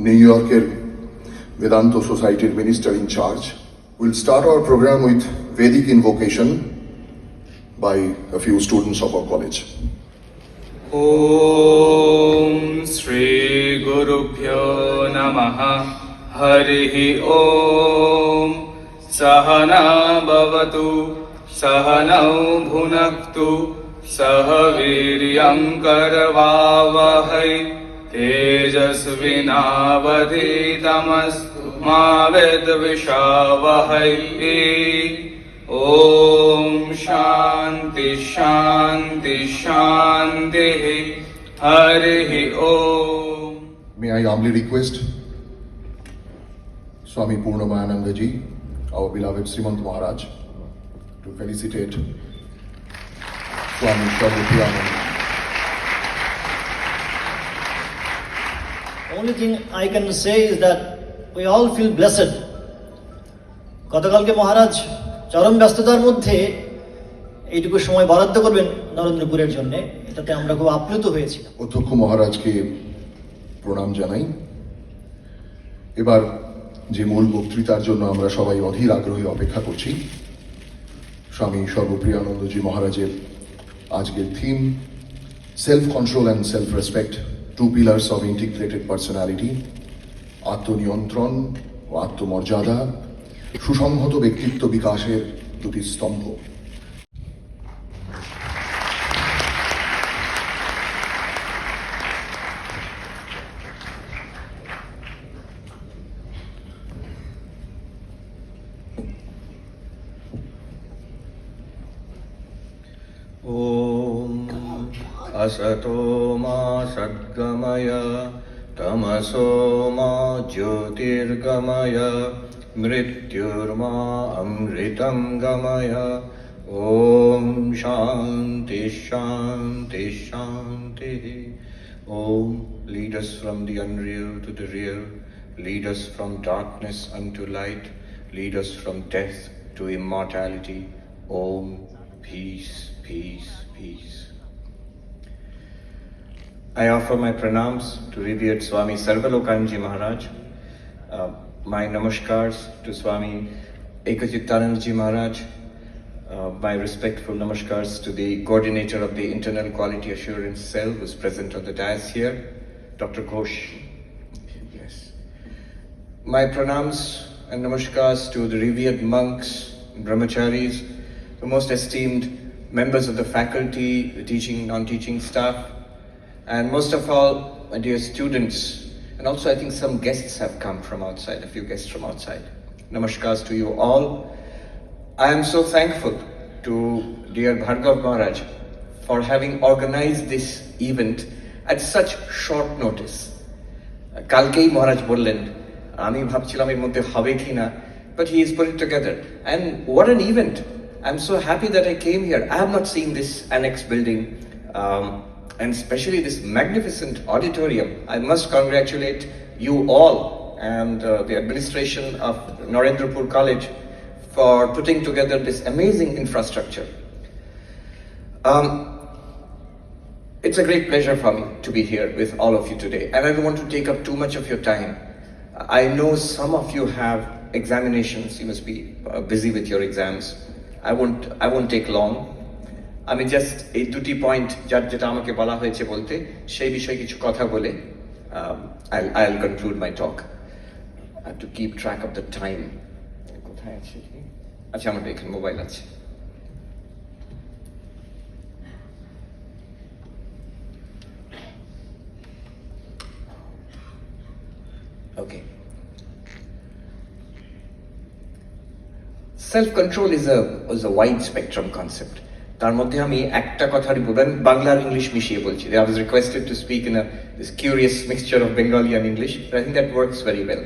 New Yorker Vedanta Society minister in charge. We'll start our program with Vedic Invocation by a few students of our college. Om Sri Gurubhyo Namaha Harihi Om Sahana Bhavatu Sahanau Bhunaktu Sahaviryam Karavavahai Tejasvinavadhitamastu Ma Vedvishavahai. Om Shanti Shanti Shanti Harihi Om. May I humbly request Swami Sarvapriyanandaji, our beloved Srimant Maharaj, to felicitate Swami Sarvapriyanandaji. Only thing I can say is that we all feel blessed. গতকালকে মহারাজ চরম ব্যস্ততার মধ্যে এইটুকু সময় বরাদ্দ করবেন নরেন্দ্রপুরের জন্য, এটাতে আমরা খুব আপ্লুত হয়েছি। অধ্যক্ষ মহারাজকে প্রণাম জানাই। এবার যে মূল বক্তৃতার জন্য আমরা সবাই অধীর আগ্রহে অপেক্ষা করছি, স্বামী সর্বপ্রিয়ানন্দজি মহারাজের আজকের theme self control and self respect, two pillars of integrated personality. আত্মনিয়ন্ত্রণ ও আত্মমর্যাদা সুসংহত ব্যক্তিত্ব বিকাশের দুটি স্তম্ভ। Om Asato Ma Sadgamaya Tamaso Ma Jyotirgamaya Mrityurma Amritam Gamaya. Om Shanti Shanti Shanti. Om, lead us from the unreal to the real, lead us from darkness unto light, lead us from death to immortality. Om, peace, peace, peace. I offer my pranams to revered Swami Sarvapriyanandaji Maharaj, my namaskars to Swami Ekachittanandaji Maharaj, my respectful namaskars to the coordinator of the Internal Quality Assurance Cell who's present on the dais here, Dr. Ghosh. Yes. My pranams and namaskars to the revered monks, brahmacharis, the most esteemed members of the faculty, the teaching, non-teaching staff, and most of all, my dear students, and also I think some guests have come from outside, a few guests from outside. Namaskars to you all. I am so thankful to dear Bhargav Maharaj for having organized this event at such short notice. Kalkei Maharaj bollen, ami bhabchilam er moddhe hobe kina, but he has put it together. And what an event! I'm so happy that I came here. I have not seen this annex building, and especially this magnificent auditorium. I must congratulate you all and the administration of Narendrapur College for putting together this amazing infrastructure. It's a great pleasure for me to be here with all of you today, and I don't want to take up too much of your time. I know some of you have examinations, you must be busy with your exams. I won't take long. আমি just এই দুটি point যার যেটা আমাকে বলা হয়েছে বলতে, সেই বিষয়ে কিছু কথা বলে I'll conclude my talk. I have to keep track of the time. কোথায় আছে? আচ্ছা, আমার এখানে মোবাইল আছে। Okay. Self-control is a wide spectrum concept. তার মধ্যে আমি একটা কথারই বলবেন, বাংলা আর ইংলিশ মিশিয়ে বলছি। I was requested to speak in this curious mixture of Bengali and English, but I think that works very well.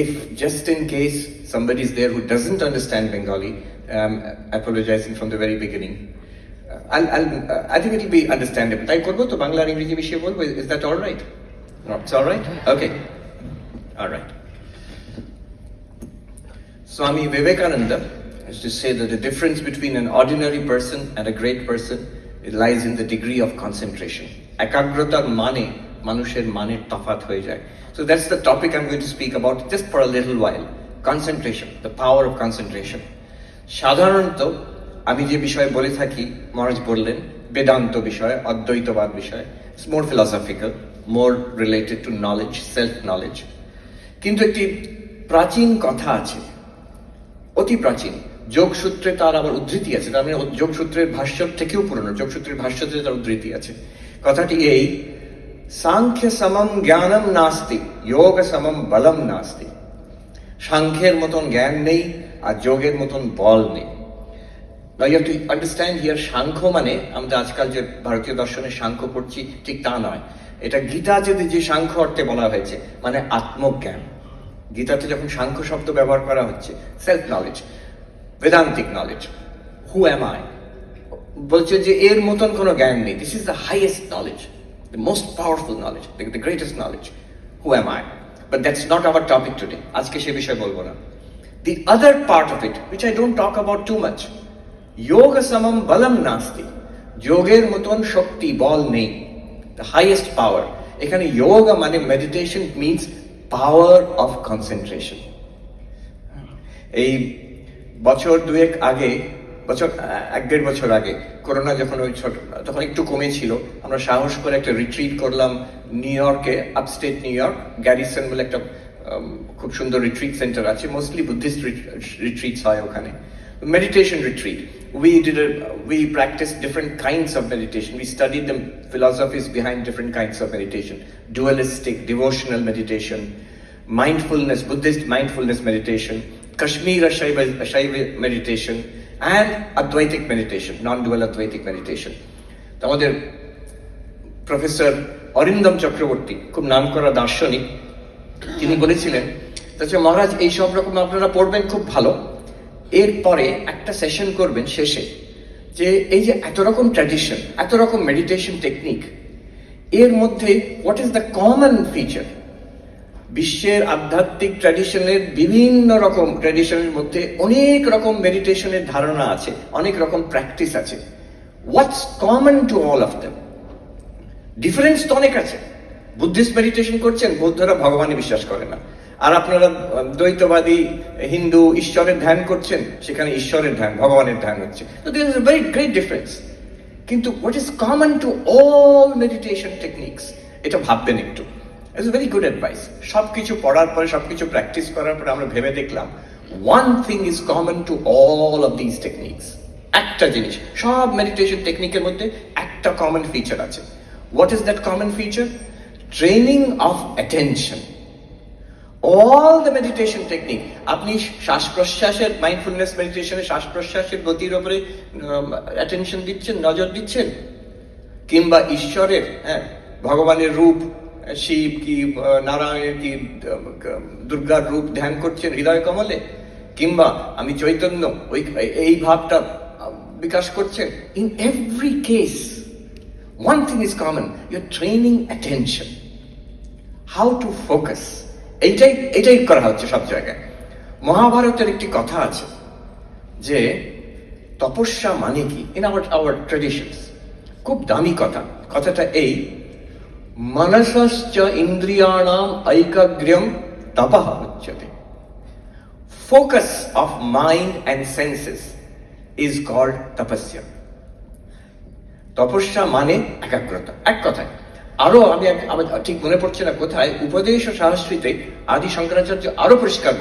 If just in case somebody is there who doesn't understand Bengali, I'm apologizing from the very beginning. I think it will be understandable. তাই করবো তো, বাংলা আর ইংরেজি মিশিয়ে বলবো। Is that all right? No, it's all right? Okay. All right. Swami Vivekananda used to say that the difference between an ordinary person and a great person, it lies in the degree of concentration. Ekagratar mane মানুষের মানের তফাৎ হয়ে যায়। So that's the topic I'm going to speak about just for a little while. Concentration, the power of concentration. সাধারণত আমি যে বিষয়ে বলে থাকি, মহারাজ বললেন বেদান্ত বিষয়, অদ্বৈতবাদ বিষয়, it's more philosophical, more related to knowledge, self knowledge. কিন্তু একটি প্রাচীন কথা আছে, অতি প্রাচীন, যোগসূত্রে তার আবার উদ্ধৃতি আছে, তার মানে যোগসূত্রের ভাষ্য থেকেও পুরনো, যোগসূত্রের ভাষ্যতে তার উদ্ধৃতি আছে। কথাটি এই, সাংখ্য সমম জ্ঞানম নাস্তি, যোগ সমম বলম নাস্তি। সাংখ্যের মতন জ্ঞান নেই আর যোগের মতন বল নেই। Now you have to understand here, Samkhya মানে আমরা আজকাল যে ভারতীয় দর্শনের সাংখ্য পড়ছি ঠিক তা নয়। এটা গীতাতে যে সাংখ্য অর্থে বলা হয়েছে মানে আত্মজ্ঞান। গীতাতে যখন সাংখ্য শব্দ ব্যবহার করা হচ্ছে, self knowledge, Vedantic knowledge, who am I, বলছে যে এর মতন কোনো জ্ঞান নেই। This is the highest knowledge, the most powerful knowledge, the greatest knowledge, who am I. But that's not our topic today. আজকে সে বিষয়ে বলবো না। The other part of it, which I don't talk about too much, যোগ সমম বলম নাস্তি, যোগের মতন শক্তি বল নেই, দ্য হাইয়েস্ট পাওয়ার। এখানে যোগ মানে meditation means power of concentration. এই বছর দুয়েক আগে, এক দেড় বছর আগে, করোনা যখন ওই তখন একটু কমেছিল, আমরা সাহস করে একটা রিট্রিট করলাম নিউ ইয়র্কে, আপস্টেট নিউ ইয়র্ক, গ্যারিসন বলে একটা খুব সুন্দর রিট্রিট সেন্টার আছে, মোস্টলি বুদ্ধিস্ট রিট্রিটস হয় ওখানে, meditation retreat. We practiced different kinds of meditation. We studied the philosophies behind different kinds of meditation: dualistic, devotional meditation, mindfulness, Buddhist mindfulness meditation, Kashmir Shaiva meditation, and Advaitic meditation, non-dual Advaitic meditation. আমাদের professor Arindam Chakraborty, খুব নামকরা দার্শনিক, তিনি বলেছিলেন, তাছাড়া মহারাজ এই সব রকম আপনারা পড়বেন খুব ভালো, এরপরে একটা সেশন করবেন শেষে, যে এই যে এত রকম ট্র্যাডিশন, এত রকম মেডিটেশন টেকনিক, এর মধ্যে what is the common feature? বিশ্বের আধ্যাত্মিক ট্র্যাডিশনের বিভিন্ন রকম ট্র্যাডিশনের মধ্যে অনেক রকম মেডিটেশনের ধারণা আছে, অনেক রকম প্র্যাকটিস আছে। What's common to all of them? Difference তো অনেক আছে। বুদ্ধিস্ট মেডিটেশন করছেন, বৌদ্ধরা ভগবানে বিশ্বাস করে না, আর আপনারা দ্বৈতবাদী হিন্দু ঈশ্বরের ধ্যান করছেন, সেখানে ঈশ্বরের ধ্যান, ভগবানের ধ্যান হচ্ছে। তো this is a very great difference. কিন্তু what is common to all meditation techniques, এটা ভাববেন একটু। It's very good advice. সবকিছু পড়ার পরে, সবকিছু প্র্যাকটিস করার পরে আমরা ভেবে দেখলাম one thing is common to all of this techniques. একটা জিনিস, সব মেডিটেশন টেকনিকের মধ্যে একটা কমন ফিচার আছে। What is that common feature? Training of attention. All the meditation technique, আপনি শ্বাস প্রশ্বাসের, মাইন্ডফুলনেস মেডিটেশনে শ্বাস প্রশ্বাসের গতির উপরে অ্যাটেনশন দিচ্ছেন, নজর দিচ্ছেন, কিংবা ঈশ্বরের, ভগবানের রূপ, শিব কি নারায়ণের কি দুর্গার রূপ ধ্যান করছেন হৃদয় কমলে, কিংবা আমি চৈতন্য, ওই এই ভাবটা বিকাশ করছেন। In every case one thing is common, you are training attention, how to focus. এইটাই করা হচ্ছে সব জায়গায়। মহাভারতের একটি কথা আছে যে তপস্যা মানে কি, ইন আওয়ার ট্রেডিশনস, খুব দামি কথা। কথাটা এই, মনসশ্চ ইন্দ্রিয়াণাম ঐকাগ্র্যম তপঃ উচ্যতে। Focus of mind and senses is called tapasya. তপস্যা মানে একাগ্রতা, এক কথায়। আরো আমি ঠিক মনে পড়ছে না কোথায়, উপদেশ ও সহস্রীতে আদি শঙ্করাচার্য আরো পরিষ্কার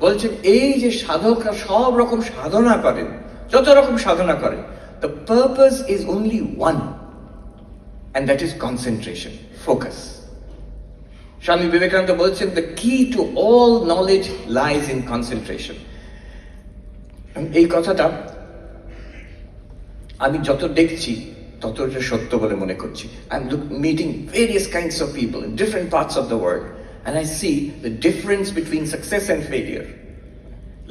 বলছেন এই যে সাধকরা সব রকম সাধনা করেন, যত রকম সাধনা করেন, the purpose is only one, and that is concentration, focus. Swami Vivekananda বলছেন the key to all knowledge lies in concentration. এই কথাটা আমি যত দেখছি তত এটা সত্য বলে মনে করছি। I'm meeting various kinds of people in different parts of the world, and I see the difference between success and failure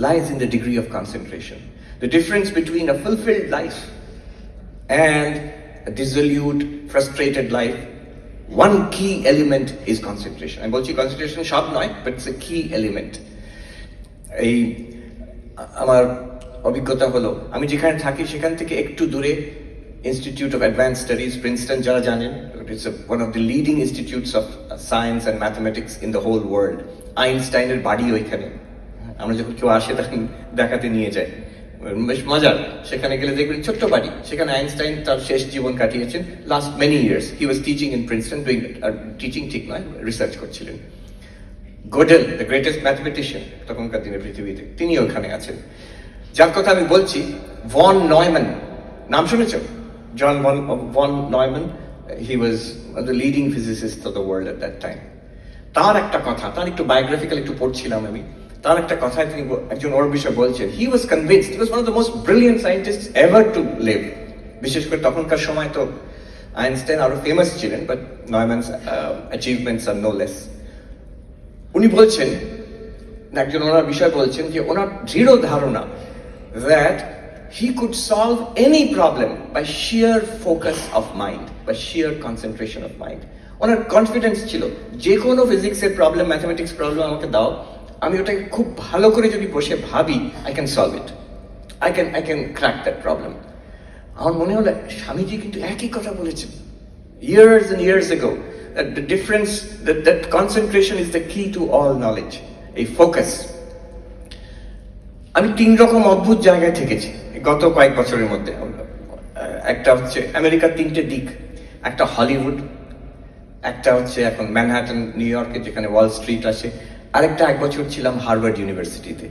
lies in the degree of concentration. The difference between a fulfilled life and a dissolute, frustrated life, one key element is concentration. আমি বলছি concentration সব নয়, but it's a key element. এই আমার অভিজ্ঞতা হলো, আমি যেখানে থাকি সেখান থেকে একটু দূরে Institute of Advanced Studies, Princeton, যারা জানেন, it's one of the leading institutes of science and mathematics in the whole world. আইনস্টাইনের বাড়ি ওইখানে, আমরা যখন কেউ আসে তখন দেখাতে নিয়ে যায়, বেশ মজার। সেখানে গেলে দেখবেন ছোট্ট বাড়ি, সেখানে আইনস্টাইন তার শেষ জীবন কাটিয়েছেন। Last many years he was teaching in Princeton, doing teaching ঠিক নয়, রিসার্চ করছিলেন। গোডেল, দ্য গ্রেটেস্ট ম্যাথমেটিশিয়ান তখনকার দিনে পৃথিবীতে, তিনি ওখানে আছেন। যার কথা আমি বলছি, ভন নয়ম্যান, নাম শুনেছ? John von Neumann, he was the leading physicist of the world at that time. তার একটা কথা, তার একটু বায়োগ্রাফিক্যাল একটু পড়ছিলাম আমি, তার একটা কথায় তিনি একজন ওর বিষয়ে বলছেন, he was convinced, he was one of the most brilliant scientists ever to live. বিশেষ করে তখনকার সময় তো আইনস্টাইন আরো ফেমাস ছিলেন, but Neumann's achievements are no less. উনি বলছেন, একজন ওনার বিষয় বলছেন যে ওনার দৃঢ় ধারণা that he could solve any problem by sheer focus of mind, by sheer concentration of mind. Owner confidence ছিল, যে কোনো ফিজিক্সের প্রবলেম, ম্যাথমেটিক্স প্রবলেম আমাকে দাও, আমি ওটাকে খুব ভালো করে যদি বসে ভাবি, I can solve it, I can crack that problem. আমার মনে হলো স্বামীজি কিন্তু একই কথা বলেছেন years and years ago, that the difference, that concentration is the key to all knowledge, a focus. আমি 3 রকম অদ্ভুত জায়গায় থেকেছি গত কয়েক বছরের মধ্যে। একটা হচ্ছে আমেরিকার 3টে দিক, একটা হলিউড, একটা হচ্ছে এখন ম্যানহাটন নিউ ইয়র্কে যেখানে ওয়াল স্ট্রিট আছে, আরেকটা 1 বছর ছিলাম হার্ভার্ড ইউনিভার্সিটিতে।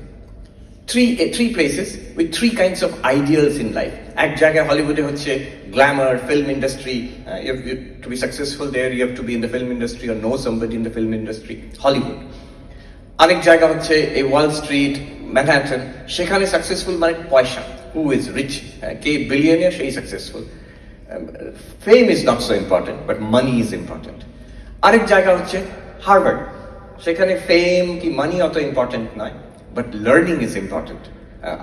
Three places with 3 kinds of ideals in life. এক জায়গায় হলিউডে হচ্ছে Glamour, film industry, to be successful there you have to be in the film industry or know somebody in the film industry, Hollywood. আরেক জায়গা হচ্ছে এই Wall Street, Manhattan, সেখানে successful মানে পয়সা, হু ইজ রিচ, কে বিলিয়নিয়ার, সেই successful. Fame is not so important, but money is important. আরেক জায়গা হচ্ছে হার্ভার্ড, সেখানে ফেম কি মানি অত ইম্পর্টেন্ট নয়, but learning is important.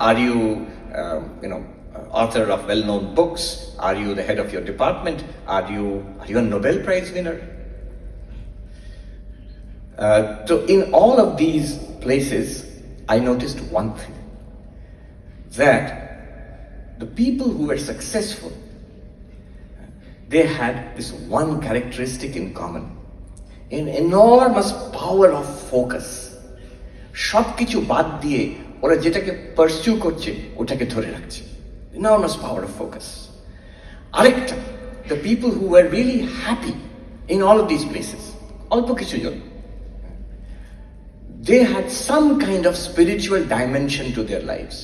Are you, author of well-known books? Are you the head of your department? Are you a Nobel Prize winner? So in all of these places, I noticed one thing, that the people who were successful, they had this one characteristic in common, an enormous power of focus. সবকিছু বাদ দিয়ে ওরা যেটাকে pursue করছে ওটাকে ধরে রাখছে, enormous power of focus. আরেকটা, the people who were really happy in all of these places, অল্প কিছু জন, they had some kind of spiritual dimension to their lives.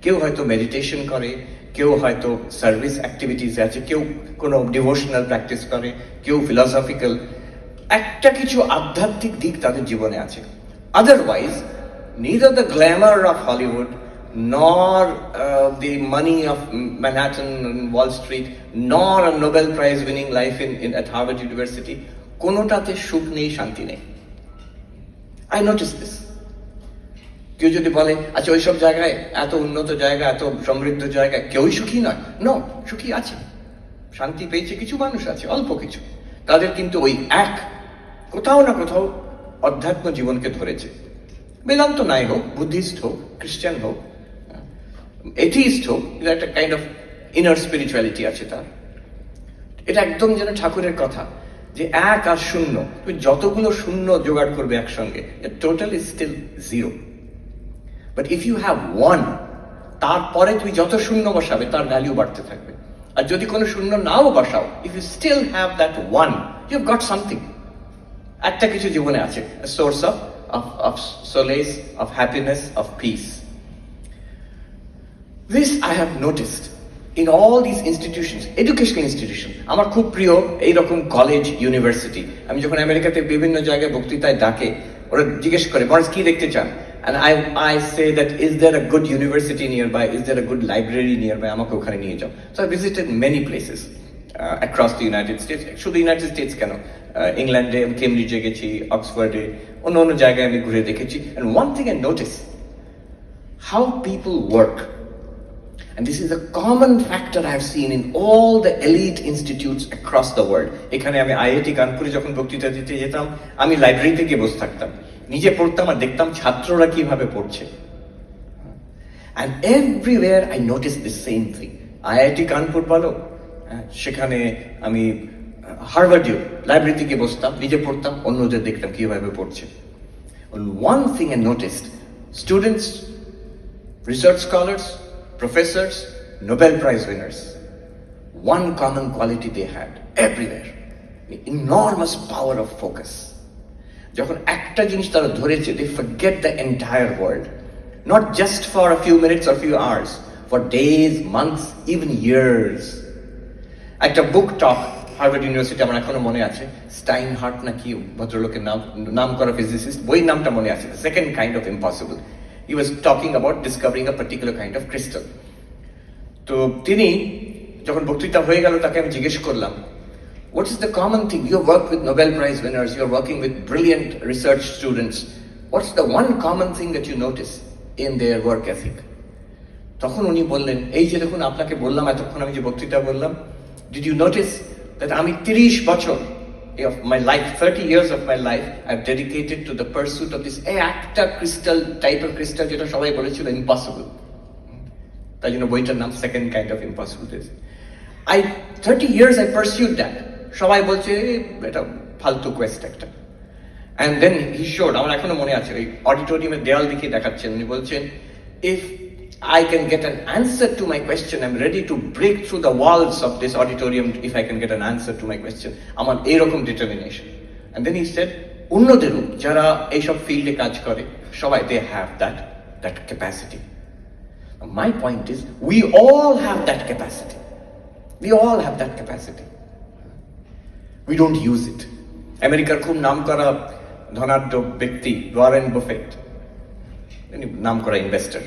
কেউ হয়তো মেডিটেশন করে, কেউ হয়তো সার্ভিস অ্যাক্টিভিটিস আছে, কেউ কোনো ডিভোশনাল প্র্যাকটিস করে, কেউ ফিলসফিক্যাল, একটা কিছু আধ্যাত্মিক দিক তাদের জীবনে আছে। Otherwise, neither the glamour of Hollywood, nor the money of Manhattan and Wall Street, nor a Nobel Prize winning life at Harvard University, কোনোটাতে সুখ নেই, শান্তি নেই। I noticed this. কেউ যদি বলে, আচ্ছা ওইসব জায়গায়, এত উন্নত জায়গা, এত সমৃদ্ধ জায়গায় কেউই সুখী নয়, নো, সুখী আছে, শান্তি পেয়েছে কিছু মানুষ আছে, অল্প কিছু। তাদের কিন্তু ওই এক কোথাও না কোথাও অধ্যাত্ম জীবনকে ধরেছে। বেদান্ত নাই হোক, বুদ্ধিস্ট হোক, খ্রিস্টান হোক, এথিস্ট হোক, এটা একটা কাইন্ড অফ ইনার স্পিরিচুয়ালিটি আছে তার। এটা একদম যেন ঠাকুরের কথা, যে এক আর শূন্য, তুমি যতগুলো শূন্য জোগাড় করবে একসঙ্গে, total is still 0, but if you have 1, তারপরে তুমি যত শূন্য বসাবে তার ভ্যালু বাড়তে থাকবে। আর যদি কোনো শূন্য নাও বসাও, if you still have that 1, you have got something, একটা কিছু জীবনে আছে, source of solace, of happiness, of peace. This I have noticed in all these institutions, educational institutions. আমার খুব প্রিয় এইরকম কলেজ, ইউনিভার্সিটি। আমি যখন আমেরিকাতে বিভিন্ন জায়গায় বক্তৃতায় ডাকে, ওরা জিজ্ঞেস করে, মহারাজ কি দেখতে চান? And I say that, is there a good university nearby? Is there a good library nearby? আমাকে ওখানে নিয়ে যাও। So I visited many places across the United States. শুধু ইউনাইটেড স্টেটস কেন, ইংল্যান্ডে, কেমব্রিজে গেছি, অক্সফোর্ডে, অন্য অন্য জায়গায় আমি ঘুরে দেখেছি। And one thing I noticed, how people work. And this is a common factor I have seen in all the elite institutes across the world. এখানে আমি আইআইটি কানপুরে যখন বক্তৃতা দিতে যেতাম, আমি লাইব্রেরিতে গিয়ে বসে থাকতাম, নিজে পড়তাম আর দেখতাম ছাত্ররা কিভাবে পড়ছে। And everywhere I noticed the same thing. IIT Kanpur বলো, সেখানে আমি হার্ভার্ডেও লাইব্রেরিতে গিয়ে বসতাম, নিজে পড়তাম, অন্যদের দেখতাম কিভাবে পড়ছে। One thing I noticed, students, research scholars, professors, Nobel Prize winners, one common quality they had everywhere, the enormous power of focus. যখন একটা জিনিস তারা ধরেছে, they forget the entire world, not just for a few minutes or few hours, for days, months, even years. একটা বুক টক Harvard university, আমার এখনো মনে আছে, স্টাইন হার্ট না কি ভদ্রলোকের নাম করা ফিজিসিস্ট, বই নামটা মনে আছে, second kind of impossible. He was talking about discovering a particular kind of crystal. তো তিনি যখন বক্তৃতা হয়ে গেল, তাকে আমি জিজ্ঞেস করলাম, what is the common thing? You work with Nobel Prize winners, you're working with brilliant research students. What's the one common thing that you notice in their work ethic? তখন উনি বললেন, এই যে দেখুন আপনাকে বললাম এতক্ষণ আমি যে বক্তৃতা বললাম, did you notice that আমি 30 বছর of my life, 30 years of my life I've dedicated to the pursuit of this একটা crystal type of crystal যেটা সবাই বলেছিল impossible, তাই জন্য বইটার নাম second kind of impossible. 30 years I pursued that. সবাই বলছে এটা ফালতু কোয়েস্ট একটা। And then he showed, আমার এখনো মনে আছে, ওই অডিটোরিয়ামের দেয়াল দিকে দেখাচ্ছেন, উনি বলছেন, if I can get an answer to my question, I'm ready to break through the walls of this auditorium if I can get an answer to my question. আমার এইরকম determination. And then he said, অন্যদেরও যারা এইসব ফিল্ডে কাজ করে সবাই, they have that capacity. My point is, we all have that capacity. We all have that capacity. We don't use it. আমেরিকার খুব নামকরা ধনাঢ্য ব্যক্তি ওয়ারেন বাফেট, নাম করা ইনভেস্টর,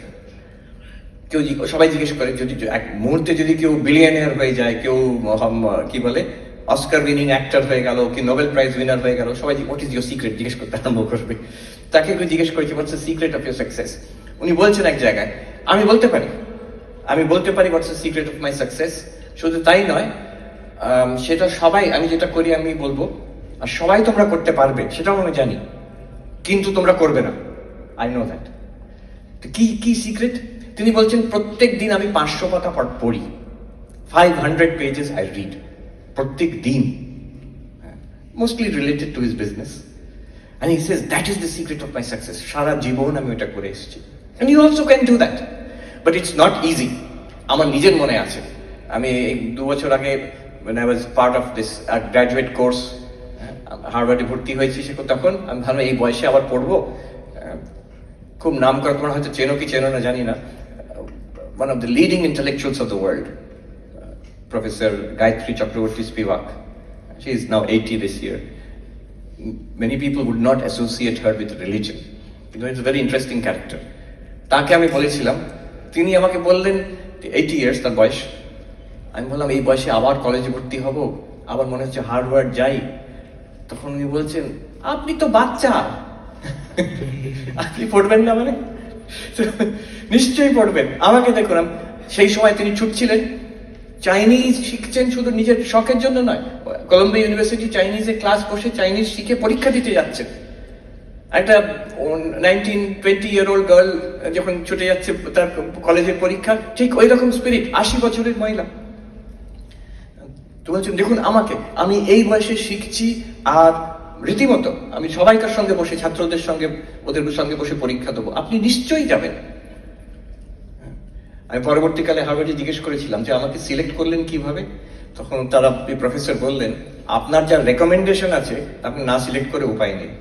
সবাই জিজ্ঞেস করে যদি এক মুহূর্তে যদি কেউ বিলিয়নিয়ার হয়ে যায়, কেউ কি বলে অস্কার উইনিং অ্যাক্টর হয়ে গেল, কি নোবেল প্রাইজ উইনার হয়ে গেল, সবাই হোয়াট ইজ ইউর সিক্রেট জিজ্ঞেস করতে আরম্ভ করবে। তাকে কেউ জিজ্ঞেস করেছে what's the secret of your success, উনি বলছেন এক জায়গায়, আমি বলতে পারি what's the secret of my success. শুধু তাই নয়, সেটা সবাই, আমি যেটা করি আমি বলবো, আর সবাই তোমরা করতে পারবে সেটাও আমি জানি, কিন্তু তোমরা করবে না, আই নো দ্যাট। কি সিক্রেট? তিনি বলছেন, প্রত্যেক দিন আমি 500 পাতা পড়ি, 500 pages I read, প্রত্যেক দিন, mostly related to his business. And he says that is the secret of my success. সারা জীবন আমি ওটা করে এসেছি। And you also can do that, but it's not easy. আমার নিজের মনে আছে, আমি 2 বছর আগে when I was part of this graduate course, হার্ভার্ডে ভর্তি হয়েছি, তখন আমি ভাবলাম এই বয়সে আবার পড়বো। খুব নাম করা, তোমরা হয়তো চেনো কি চেনো না জানি না, one of the leading intellectuals of the world, Professor Gayatri Chakraborty Spivak. She is now 80 this year. Many people would not associate her with religion. You know, it's a very interesting character. তাকে আমি বলেছিলাম, তিনি আমাকে বললেন 80 years তার বয়স। আমি বললাম এই বয়সে আবার কলেজে ভর্তি হব, আবার মনে হচ্ছে হার্ভার্ড যাই। তখন উনি বলছেন, আপনি তো বাচ্চা, আপনি পড়বেন না? মানে নিশ্চয়ই পড়বেন। আমাকে দেখুন, সেই সময় তিনি ছুটছিলেন, চাইনিজ শিখছেন, শুধু নিজের শখের জন্য নয়, কলম্বিয়া ইউনিভার্সিটি চাইনিজে ক্লাস বসে চাইনিজ শিখে পরীক্ষা দিতে যাচ্ছেন। একটা 19-20 year old গার্ল যখন ছুটে যাচ্ছে তার কলেজের পরীক্ষা, ঠিক ওই রকম স্পিরিট 80 বছরের মহিলা। তো বলছেন, দেখুন আমাকে, আমি এই বয়সে শিখছি, আর রীতিমতো আমি সবাইকার সঙ্গে বসে, ছাত্রদের সঙ্গে, ওদের সঙ্গে বসে পরীক্ষা দেবো, আপনি নিশ্চয়ই যাবেন। আমি পরবর্তীকালে হার্ভার্ডে জিজ্ঞেস করেছিলাম যে আমাকে সিলেক্ট করলেন কিভাবে? তখন তারা প্রফেসর বললেন, আপনার যা রেকমেন্ডেশন আছে আপনি না সিলেক্ট করে উপায় নেই।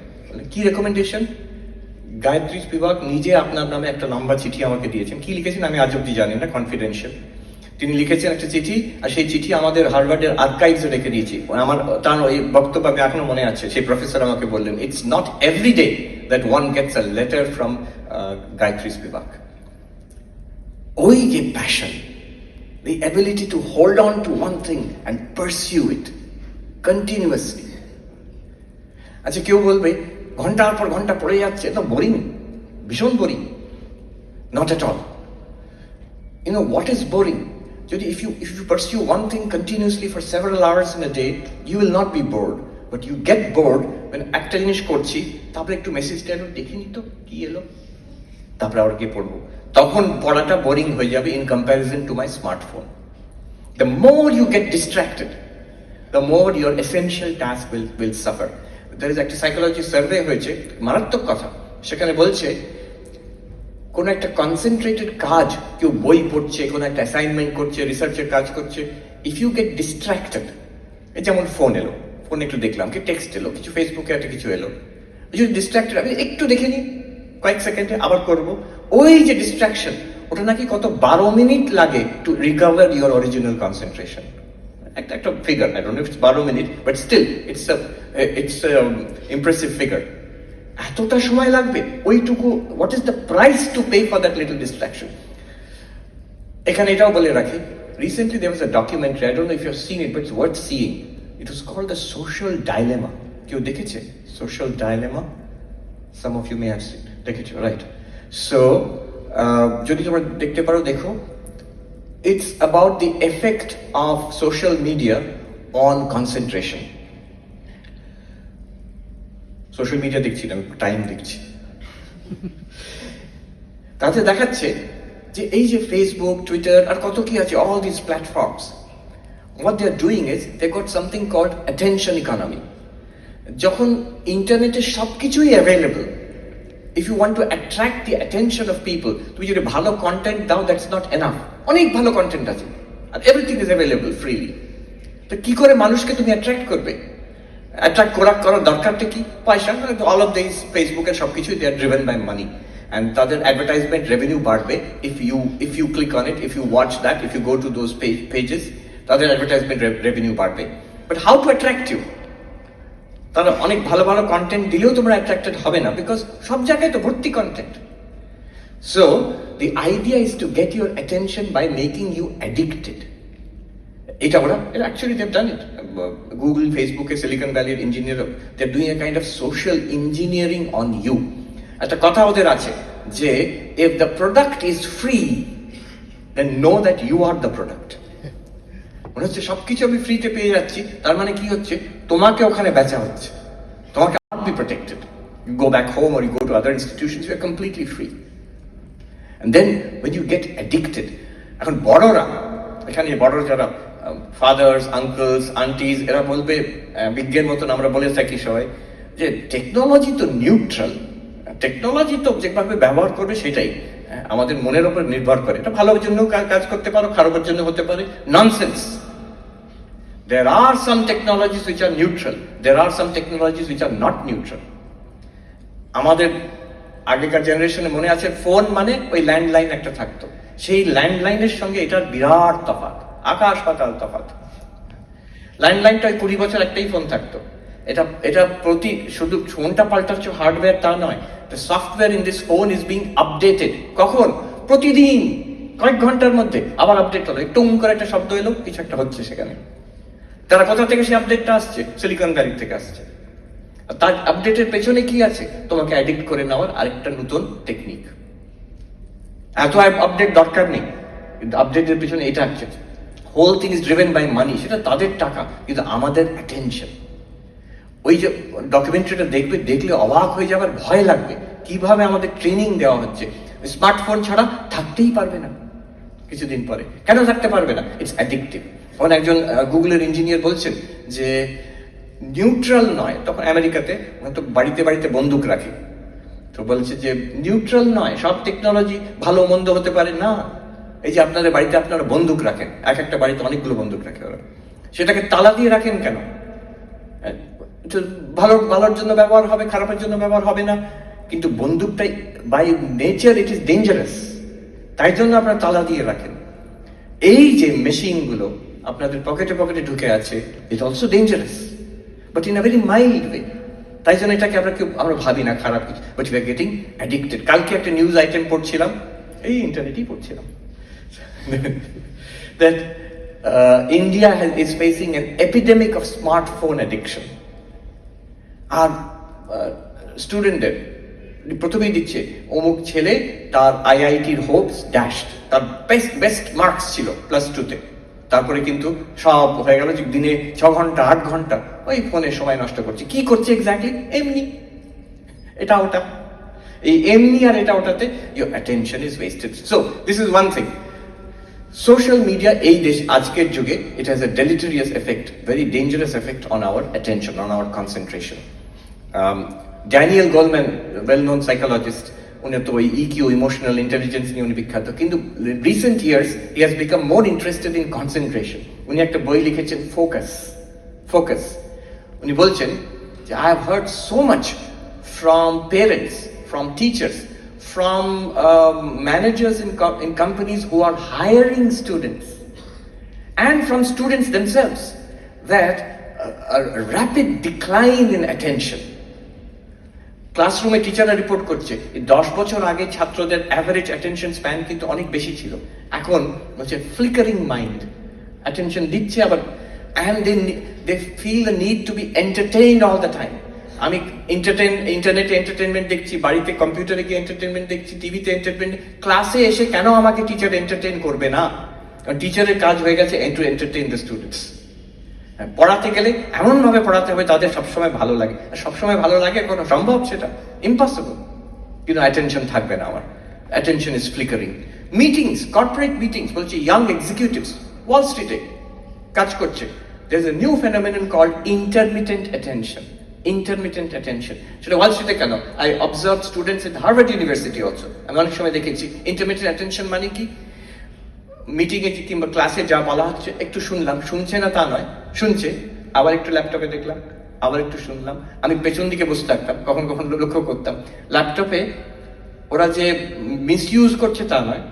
কি রেকমেন্ডেশন? গায়ত্রী স্পিভাক নিজে আপনার নামে একটা লম্বা চিঠি আমাকে দিয়েছেন। কি লিখেছেন আমি আজ অব্দি জানি না, কনফিডেন্সিয়াল। তিনি লিখেছেন একটা চিঠি, আর সেই চিঠি আমাদের হার্ভার্ডের আর্কাইভসে রেখে দিয়েছি। আমার তার ওই বক্তব্য আমি এখনো মনে আছে। সেই প্রফেসর আমাকে বললেন, it's not every day that one gets a letter from Gayatri Spivak. ওই যে passion, the ability to hold on to one thing and pursue it continuously. আচ্ছা, কেউ বলবে ঘন্টার পর ঘন্টা পড়ে যাচ্ছে, এটা বোরিং, ভীষণ boring. Not at all. You know what is boring? যদি if you pursue one thing continuously for several hours in a day, you will not be bored. But you get bored when একটা জিনিস করছি, তারপরে একটু মেসেজটা এলো, দেখিনি তো কি এলো, তারপরে আবার গিয়ে পড়বো। তখন পড়াটা বোরিং হয়ে যাবে in comparison to my smartphone. The more you get distracted, the more your essential task will suffer. There is একটা সাইকোলজি সার্ভে হয়েছে, মারাত্মক কথা, সেখানে বলছে কোন একটা কনসেন্ট্রেটেড কাজ, কেউ বই পড়ছে, কোন একটা অ্যাসাইনমেন্ট করছে, রিসার্চের কাজ করছে, ইফ ইউ গেট ডিস্ট্রাক্টেড, যেমন ফোন এলো, ফোন একটু দেখলাম, কি টেক্সট এলো, কিছু ফেসবুকে একটা কিছু এলো, যদি ডিস্ট্রাক্টেড আমি একটু দেখে নিই, কয়েক সেকেন্ডে আবার করব, ওই যে ডিস্ট্রাকশন, ওটা নাকি কত 12 মিনিট লাগে to recover your original concentration. একটা figure, I don't know it's 12 minute, but still it's impressive figure. এতটা সময় লাগবে ওইটুকু, what is the price to pay for that little distraction? এখানে এটাও বলে রাখি, recently there was a documentary, I don't know if you have seen it, but it's worth seeing. It was called the social dilemma. কেউ দেখেছে social dilemma? Some of you may have seen, দেখেছো, right? So যদি তোমরা দেখতে পারো, দেখো, it's about the effect of social media on concentration. Social media দেখছি না, টাইম দেখছি। তাতে দেখাচ্ছে যে এই যে ফেসবুক, টুইটার আর কত কি আছে, all these platforms, what they are doing is they got something called attention economy. যখন ইন্টারনেটে সবকিছুই available, if you want to attract the attention of people, তুমি যদি ভালো কন্টেন্ট দাও, that's not enough. অনেক ভালো কন্টেন্ট আছে আর এভরিথিং ইজ অ্যাভেলেবল ফ্রিলি। তো কি করে মানুষকে তুমি অ্যাট্রাক্ট করবে? অ্যাট্রাক্ট করার দরকারটা কি? পয়সা। অল অফ দিস ফেসবুকের সবকিছুই they are driven by money, and তাদের অ্যাডভার্টাইজমেন্ট রেভিনিউ বাড়বে if you click on it, if you watch that, if you go to those pages, তাদের অ্যাডভার্টাইজমেন্ট রেভিনিউ বাড়বে। But how to attract you? তারা অনেক ভালো ভালো কন্টেন্ট দিলেও তোমরা অ্যাট্রাক্টেড হবে না, বিকজ সব জায়গায় তো ভর্তি content. So the idea is to get your attention by making you addicted. এটা ওরা, actually they've done it. Google, Facebook, Silicon Valley engineer, they're doing a kind of social engineering on you. একটা কথা ওদের আছে যে if the product is free, then know that you are the product. মনে হচ্ছে সবকিছু আমি ফ্রিতে পেয়ে যাচ্ছি, তার মানে কি হচ্ছে, তোমাকে ওখানে বেচা হচ্ছে, তোমাকে not be protected. You go back home or you go to other institutions, you are completely free. And then when you get addicted, এখন বড়রা, এখানে বড়রা যারা ফাদার্স, আঙ্কেলস, আন্টিজ, এরা বলবে বিজ্ঞান মতন আমরা বলে থাকি সবাই যে টেকনোলজি তো নিউট্রাল, টেকনোলজি তো যেভাবে ব্যবহার করবে সেটাই আমাদের মনের উপর নির্ভর করে, এটা ভালোর জন্য কাজ করতে পারো, খারাপের জন্য হতে পারে। Nonsense. There are some technologies which are neutral, there are some technologies which are not neutral. আমাদের আগেকার জেনারেশনে মনে আছে, ফোন মানে ওই ল্যান্ডলাইন একটা থাকতো, সেই ল্যান্ডলাইনের সঙ্গে এটার বিরাট তফাৎ, আকাশ পাতাল তফাৎ। ল্যান্ডলাইনটা 20 বছর একটাই ফোন থাকতো, এটা প্রতি শুধু ফোনটা পাল্টাচ্ছে হার্ডওয়্যার তা নয়, the software in this phone is being updated. কখন? প্রতিদিন, কয়েক ঘন্টার মধ্যে আবার আপডেট হলো, টুং করে একটা শব্দ এলো, কিছু একটা হচ্ছে সেখানে। তারা কোথা থেকে সেই আপডেটটা আসছে? সিলিকন ভ্যালি থেকে আসছে। তার আপডেটের পেছনে কি আছে? তোমাকে অ্যাডিক্ট করে নেওয়ার আরেকটা নতুন টেকনিক। এত আপডেট দরকার নেই, কিন্তু আপডেটের পেছনে এটা আছে, whole thing is driven by money, সেটা তাদের টাকা, কিন্তু আমাদের অ্যাটেনশন। ওই যে ডকুমেন্টারিটা দেখলে অবাক হয়ে যাবার ভয় লাগবে, কিভাবে আমাদের ট্রেনিং দেওয়া হচ্ছে। স্মার্টফোন ছাড়া থাকতেই পারবে না কিছুদিন পরে। কেন থাকতে পারবে না? It's addictive. তখন একজন গুগলের ইঞ্জিনিয়ার বলছেন যে নিউট্রাল নয়, তখন আমেরিকাতে তো বাড়িতে বাড়িতে বন্দুক রাখে, তো বলছে যে নিউট্রাল নয়, সব টেকনোলজি ভালো মন্দ হতে পারে না। এই যে আপনাদের বাড়িতে আপনারা বন্দুক রাখেন, এক একটা বাড়িতে অনেকগুলো বন্দুক রাখে ওরা, সেটাকে তালা দিয়ে রাখেন কেন? ভালোর জন্য ব্যবহার হবে, খারাপের জন্য ব্যবহার হবে না, কিন্তু বন্দুকটাই by nature it is dangerous, তাই জন্য আপনারা তালা দিয়ে রাখেন। এই যে মেশিনগুলো আপনাদের পকেটে পকেটে ঢুকে আছে, it also dangerous, but in a very mild way. তাই জন্য এটাকে আমরা ভাবি না খারাপ কিছু, but you are getting addicted. কালকে একটা নিউজ আইটেম পড়ছিলাম, এই ইন্টারনেটেই পড়ছিলাম, that India is facing an epidemic of smartphone addiction. আর স্টুডেন্টদের প্রথমেই দিচ্ছে অমুক ছেলে, তার আইআইটির হোপস ড্যাশড, তার বেস্ট মার্কস ছিল +2-তে, তারপরে কিন্তু সব হয়ে গেল যে দিনে 6 ঘন্টা 8 ঘন্টা ওই ফোনে সময় নষ্ট করছে। কি করছে এক্স্যাক্টলি? এমনি এটা ওটা, এই এমনি আর এটা ওটাতে your attention is wasted. So this is one thing. Social media এই দেশ আজকের যুগে it has a deleterious effect, very dangerous effect on our attention, on our concentration. Daniel Goleman, well known psychologist, উনি তো ওই ইকিউ, ইমোশনাল ইন্টেলিজেন্স নিয়ে উনি বিখ্যাত, কিন্তু recent years he has become more interested in concentration. উনি একটা বই লিখেছেন, ফোকাস। উনি বলছেন যে I have heard so much from parents, from teachers, from managers in companies who are hiring students, and from students themselves, that a rapid decline in attention. ক্লাসরুমে টিচাররা report করছে 10 বছর আগে ছাত্রদের অ্যাভারেজ অ্যাটেনশন স্প্যান কিন্তু অনেক বেশি ছিল, এখন হচ্ছে ফ্লিকারিং মাইন্ড, অ্যাটেনশন দিচ্ছে আবার, and they feel the need to be entertained all the time. আমি ইন্টারনেটে এন্টারটেনমেন্ট দেখছি, বাড়িতে কম্পিউটারে গিয়ে এন্টারটেনমেন্ট দেখছি, টিভিতে এন্টারটেনমেন্ট, ক্লাসে এসে কেন আমাকে টিচার এন্টারটেইন করবে না? কারণ টিচারের কাজ হয়ে গেছে টু এন্টারটেইন দ্য স্টুডেন্টস। পড়াতে গেলে এমন ভাবে পড়াতে হবে তাদের সবসময় ভালো লাগে, আর সবসময় ভালো লাগে কোনো সম্ভব? সেটা ইম্পসিবল। কিন্তু অ্যাটেনশন থাকবে না আমার, attention is flickering. Meetings, corporate meetings, বলছি ইয়াং এক্সিকিউটিভস ওয়াল স্ট্রিটে কাজ করছে, there is a new phenomenon called intermittent attention. সেটা ওয়াল স্ট্রিটে কেন? I observe students in Harvard University also. আমি অনেক সময় দেখেছি ইন্টারমিটেন্ট অ্যাটেনশন মানে কি, মিটিংয়ে কিংবা ক্লাসে যা বলা হচ্ছে একটু শুনলাম, শুনছে না তা নয়, শুনছে, আবার একটু ল্যাপটপে দেখলাম, আবার একটু শুনলাম। আমি পেছন দিকে বসে থাকতাম, কখন কখন লক্ষ্য করতাম ল্যাপটপে ওরা যে মিসইউজ করছে তা নয়,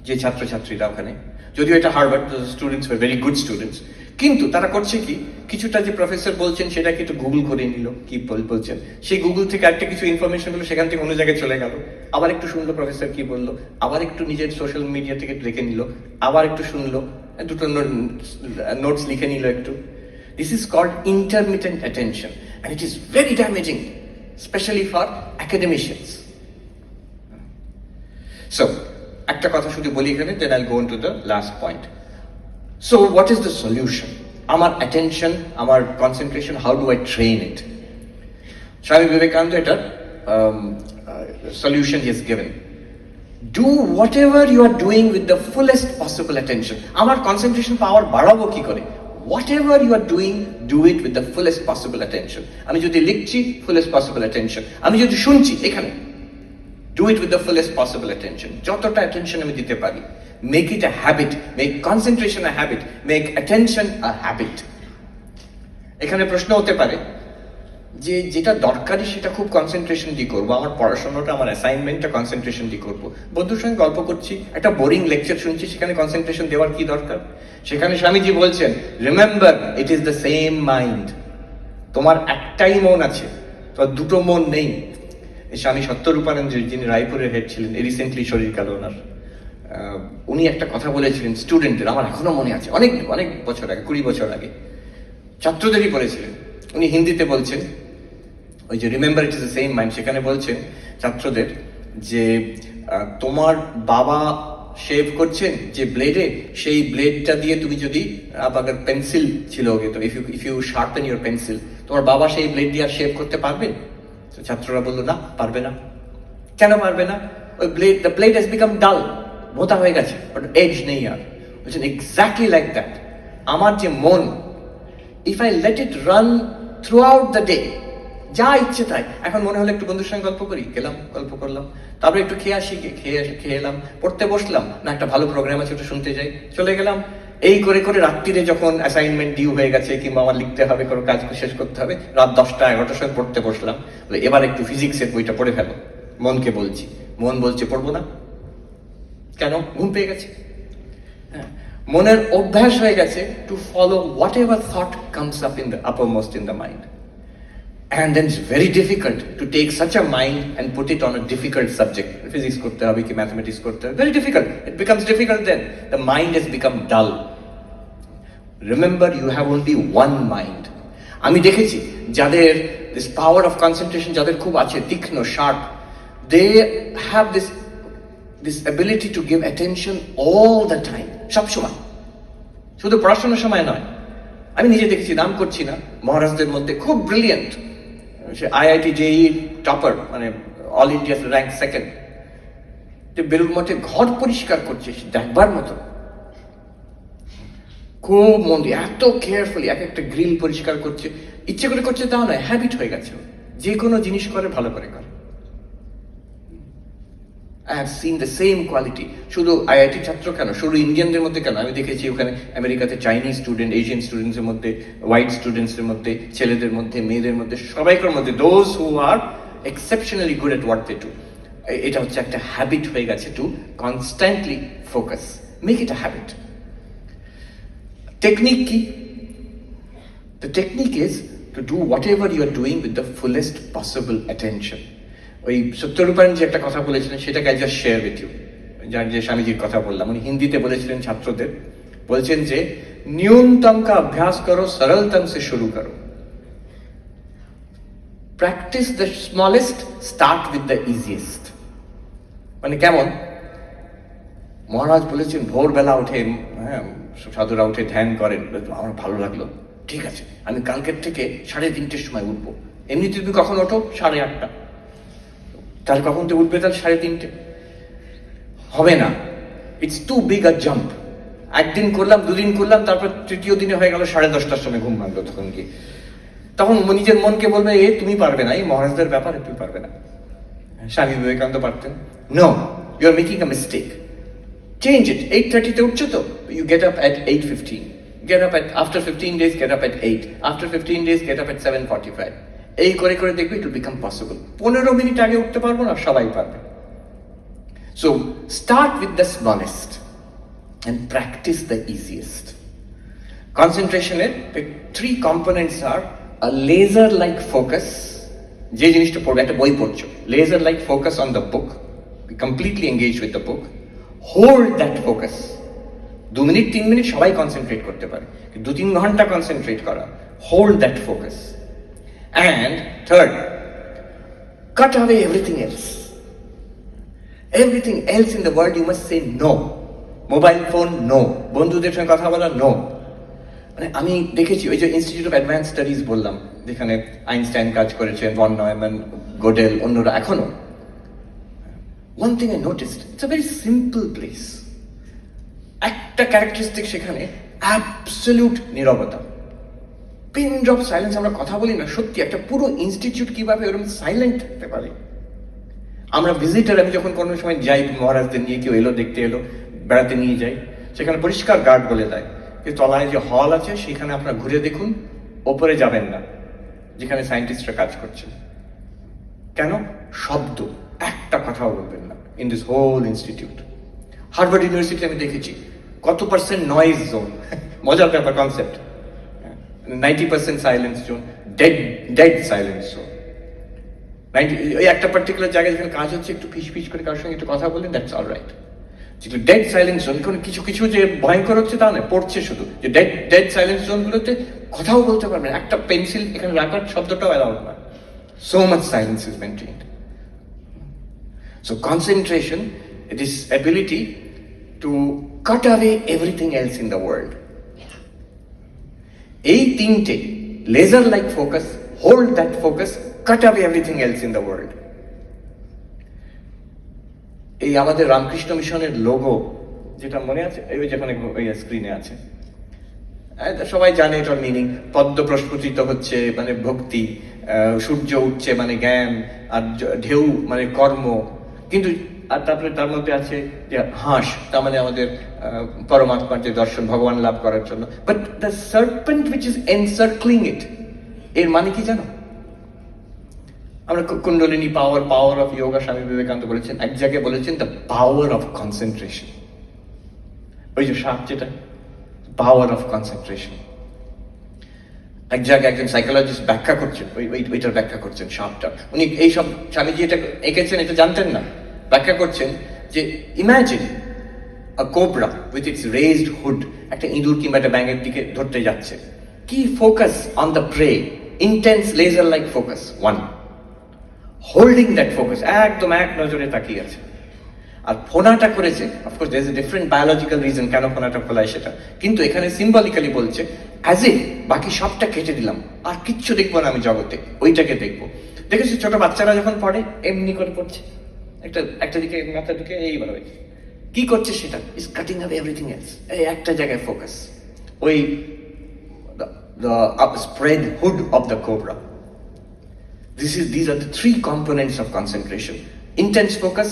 যে ছাত্রছাত্রীরা ওখানে, যদিও এটা Harvard, students were very good students, কিন্তু তারা করছে কি, কিছুটা যে প্রফেসর বলছেন সেটাকে একটু গুগল করে নিল, কি বলছেন, সেই গুগল থেকে একটা কিছু ইনফরমেশন হলো, সেখান থেকে অন্য জায়গায় চলে গেল, আবার একটু শুনলো প্রফেসর কি বললো, আবার একটু নিজের সোশ্যাল মিডিয়া থেকে রেখে নিল, আবার একটু শুনলো, দুটো নোটস লিখে নিল একটু। This is called intermittent attention, and it is very damaging, especially for academicians. So, একটা কথা শুধু বলি এখানে, then I'll go on to the last point. So, what is the solution? Our attention, our concentration, how do I train it? Swami Vivekananda, এটা solution he has given. Do whatever you are doing with the fullest possible attention. Our concentration power বাড়াবো কি করে? Whatever you are doing, do it with the fullest possible attention. আমি যদি লিখছি, fullest possible attention. আমি যদি শুনছি এখানে, do it with the fullest possible attention. যতটা attention আমি দিতে পারি। Make it a habit, make concentration a habit, make attention a habit. এখানে প্রশ্ন হতে পারে যে যেটা দরকারি সেটা খুব কনসেন্ট্রেশন দিয়ে করবো, আমার পড়াশোনাটা, আমার অ্যাসাইনমেন্টটা কনসেন্ট্রেশন দিয়ে করবো, বন্ধুর সঙ্গে গল্প করছি, একটা বোরিং লেকচার শুনছি, সেখানে কনসেন্ট্রেশন দেওয়ার কি দরকার? সেখানে স্বামীজি বলছেন, remember it is the same mind. তোমার একটাই মন আছে, তোমার দুটো মন নেই। স্বামী সত্যরূপানন্দজি, যিনি রায়পুরের হেড ছিলেন, রিসেন্টলি শরীর কাল ওনার, উনি একটা কথা বলেছিলেন স্টুডেন্টদের, আমার এখনো মনে আছে, অনেক অনেক বছর আগে, 20 বছর আগে, ছাত্রদেরই বলেছিলেন। উনি হিন্দিতে বলছেন, ওই যে remember it is the same mind, সেখানে বলছেন ছাত্রদের যে তোমার বাবা শেভ করছেন যে ব্লেডে, সেই ব্লেডটা দিয়ে তুমি যদি আবার পেন্সিল ছিল ওকে, তো if you sharpen your pencil, তোমার বাবা সেই ব্লেড দিয়ে আর শেভ করতে পারবেন? তো ছাত্ররা বললো না, পারবে না। কেন পারবে না? ওই দ্য ব্লেড হ্যাজ বিকাম ডাল, ভোঁতা হয়ে গেছে, বাট এজ নেই আর। বলছেন এক্স্যাক্টলি লাইক দ্যাট, আমার যে মন, if I let it run through out the day, যা ইচ্ছে তাই, এখন মনে হলো একটু বন্ধুর সঙ্গে গল্প করি, গেলাম, গল্প করলাম, তারপরে একটু খেয়ে আসি, খেয়ে এলাম, পড়তে বসলাম, না একটা ভালো প্রোগ্রাম আছে ওটা শুনতে যাই, চলে গেলাম। এই করে করে রাত্রিরে যখন অ্যাসাইনমেন্ট ডিউ হয়ে গেছে, কিংবা আমার লিখতে হবে, কোনো কাজ শেষ করতে হবে, রাত 10টা 11টার সময় পড়তে বসলাম, এবার একটু ফিজিক্সের বইটা পড়ে ফেলো, মনকে বলছি, মন বলছে পড়বো না। কেন? ঘুম পেয়ে গেছে। হ্যাঁ, মনের অভ্যাস হয়ে গেছে to follow what ever thought comes up in the uppermost in the mind. And then it's very difficult to take such a mind and put it on a difficult subject. Physics korte hobe ki mathematics korte hobe, very difficult. It becomes difficult then. The mind has become dull. Remember, you have only one mind. Ami dekhechi jader this power of concentration jader khub ache, tikhno, sharp, they have this ability to give attention all the time, সব সময়, শুধু পড়াশোনার সময় নয়। আমি নিজে দেখেছি, নাম করছি না, মহারাজদের মধ্যে খুব ব্রিলিয়েন্ট, সে আইআইটি জেই টপার, মানে all India rank second, Belur মঠে ঘর পরিষ্কার করছে, দেখবার মতো। খুব মন দিয়ে এত কেয়ারফুলি এক একটা গ্রিল পরিষ্কার করছে, ইচ্ছে করে করছে তাও নয়, হ্যাবিট হয়ে গেছে। যে কোনো জিনিস করে ভালো করে করে। I have seen the same quality. শুধু আইআইটি ছাত্র কেন, শুধু ইন্ডিয়ানদের মধ্যে কেন, আমি দেখেছি ওখানে আমেরিকাতে চাইনিজ স্টুডেন্ট, এশিয়ান স্টুডেন্টসের মধ্যে, হোয়াইট স্টুডেন্টসের মধ্যে, ছেলেদের মধ্যে, মেয়েদের মধ্যে, সবাইকার মধ্যে, those who are exceptionally good at what they do. এটা হচ্ছে একটা হ্যাবিট হয়ে গেছে to constantly focus, make it a habit. Technique কি? The technique is to do whatever you are doing with the fullest possible attention. ওই সত্যরূপায়ণ যে একটা কথা বলেছিলেন, সেটাকে I just share with you. যার যে স্বামীজির কথা বললাম, উনি হিন্দিতে বলেছিলেন ছাত্রদের, বলছেন যে न्यूनतम का अभ्यास करो, सरलतम से शुरू करो। Practice the smallest, start with the easiest. মানে কেমন? মহারাজ বলেছেন ভোরবেলা উঠে, হ্যাঁ, সাধুরা উঠে ধ্যান করেন, আমার ভালো লাগলো, ঠিক আছে আমি কালকের থেকে 3:30 সময় উঠবো। এমনি তুমি কখন ওঠো? 8:30। তাহলে কখন তো উঠবে? তাহলে 3:30 হবে না, it's too big a jump. একদিন করলাম, দুদিন করলাম, তারপর তৃতীয় দিনে হয়ে গেল 10:30টার সময় ঘুম ভাঙলো। তখন নিজের মনকে বলবে এ তুমি পারবে না, এই মহারাজদের ব্যাপারে তুমি পারবে না। স্বামী বিবেকানন্দ পারতেন। No, you are making a mistake, change it. 8:30 উঠছো তো, you get up at 8:15, get up at, after 15 days get up at 8, after 15 days get up at 7:45। এই করে করে দেখবে it will become possible। 15 minute আগে উঠতে পারবো না, সবাই পারবে। So start with the smallest and practice the easiest. Concentration এর 3 components are a laser like focus, যে জিনিসটা পড়বে, একটা বই পড়ছো, laser like focus on the book, be completely engaged with the book, hold that focus। 2 minute 3 minute সবাই concentrate করতে পারে, 2-3 ঘন্টা কনসেন্ট্রেট করা, hold that focus। And third, cut away everything else। Everything else in the world you must say no। Mobile phone no, বন্ধুদের সঙ্গে কথা বলা no. মানে আমি দেখেছি ওই যে ইনস্টিটিউট অফ অ্যাডভান্স স্টাডিজ বললাম, যেখানে আইনস্টাইন কাজ করেছেন, ভন নয়ম্যান, গোডেল, অন্যরা এখনো। One thing I noticed, it's a very simple place। একটা ক্যারেক্টারিস্টিক সেখানে অ্যাবসলিউট নীরবতা, পিন ড্রপ সাইলেন্স। আমরা কথা বলি না, সত্যি একটা পুরো ইনস্টিটিউট কিভাবে ওরকম সাইলেন্ট থাকতে পারে। আমরা ভিজিটার, আমি যখন কোনো সময় যাই মহারাজদের নিয়ে, কেউ এলো দেখতে এলো, বেড়াতে নিয়ে যাই, সেখানে পরিষ্কার গার্ড বলে দেয় যে তলায় যে হল আছে সেখানে আপনারা ঘুরে দেখুন, ওপরে যাবেন না যেখানে সায়েন্টিস্টরা কাজ করছেন। কেন? শব্দ একটা কথাও বলবেন না in this whole institute. Harvard University আমি দেখেছি কত % নয়েজ জোন, মজার ব্যাপার concept. 90% silence zone, dead silence zone. ওই একটা পার্টিকুলার জায়গায় যেখানে কাজ হচ্ছে, একটু ফিস করে কারোর সঙ্গে একটু কথা বললেন, দ্যাটস অল রাইট। যেগুলো ডেড সাইলেন্স জোন, কিছু কিছু যে ভয়ঙ্কর হচ্ছে তা নয়, পড়ছে শুধু, যে ডেড সাইলেন্স জোনগুলোতে কথাও বলতে পারবেন, একটা পেন্সিল এখানে রাখার শব্দটাও অ্যালাউড নয়। So much silence is maintained. So concentration, it is ability to cut away everything else in the world. এই তিনটে, laser like focus, hold that focus, cut away everything else in the world। এই আমাদের রামকৃষ্ণ মিশনের logo, যেটা মনে আছে, এই যেখানে স্ক্রিনে আছে, সবাই জানে এটার মিনিং। পদ্ম প্রস্ফুটিত হচ্ছে মানে ভক্তি, সূর্য উঠছে মানে জ্ঞান, আর ঢেউ মানে কর্ম। কিন্তু আর তারপরে তার মধ্যে আছে যে হাঁস, তার মানে আমাদের পরমাত্মার যে দর্শন, ভগবান লাভ করার জন্য। But the serpent which is encircling it, এর মানে কি জানো? আমরা কুণ্ডলিনী পাওয়ার অফ যোগা, স্বামী বিবেকানন্দ বলেছেন, এক জায়গায় বলেছেন দ্য পাওয়ার অফ কনসেন্ট্রেশন। ওই যে সাপ, যেটা পাওয়ার অফ কনসেন্ট্রেশন। এক জায়গায় একজন সাইকোলজিস্ট ব্যাখ্যা করছেন, ওইটার ব্যাখ্যা করছেন সাপটা। উনি এইসব, স্বামীজি এটা এঁকেছেন, এটা জানতেন না, ব্যাখ্যা করছেন যে imagine a cobra with its raised hood, একটা ইঁদুর কিংবা একটা ব্যাঙের দিকে ধরতে যাচ্ছে। কি focus on the prey, intense laser like focus, one. Holding that focus, একদম এক নজরে তাকিয়ে আছে। আর ফোনাটা করেছে, of course there is a different biological reason কেন ফোনাটা খোলায় সেটা, কিন্তু এখানে সিম্বলিক্যালি বলছে অ্যাজ এ বাকি সবটা কেটে দিলাম, আর কিচ্ছু দেখবো না আমি জগতে, ওইটাকে দেখবো। দেখেছি ছোট বাচ্চারা যখন পড়ে এমনি করে পড়ছে, একটা দিকে মাথা দিকে এইভাবে কি করছে, সেটা is cutting up everything else, এই একটা জায়গায় ফোকাস। ওই the spread hood of the cobra. These are the three components of concentration: intense focus,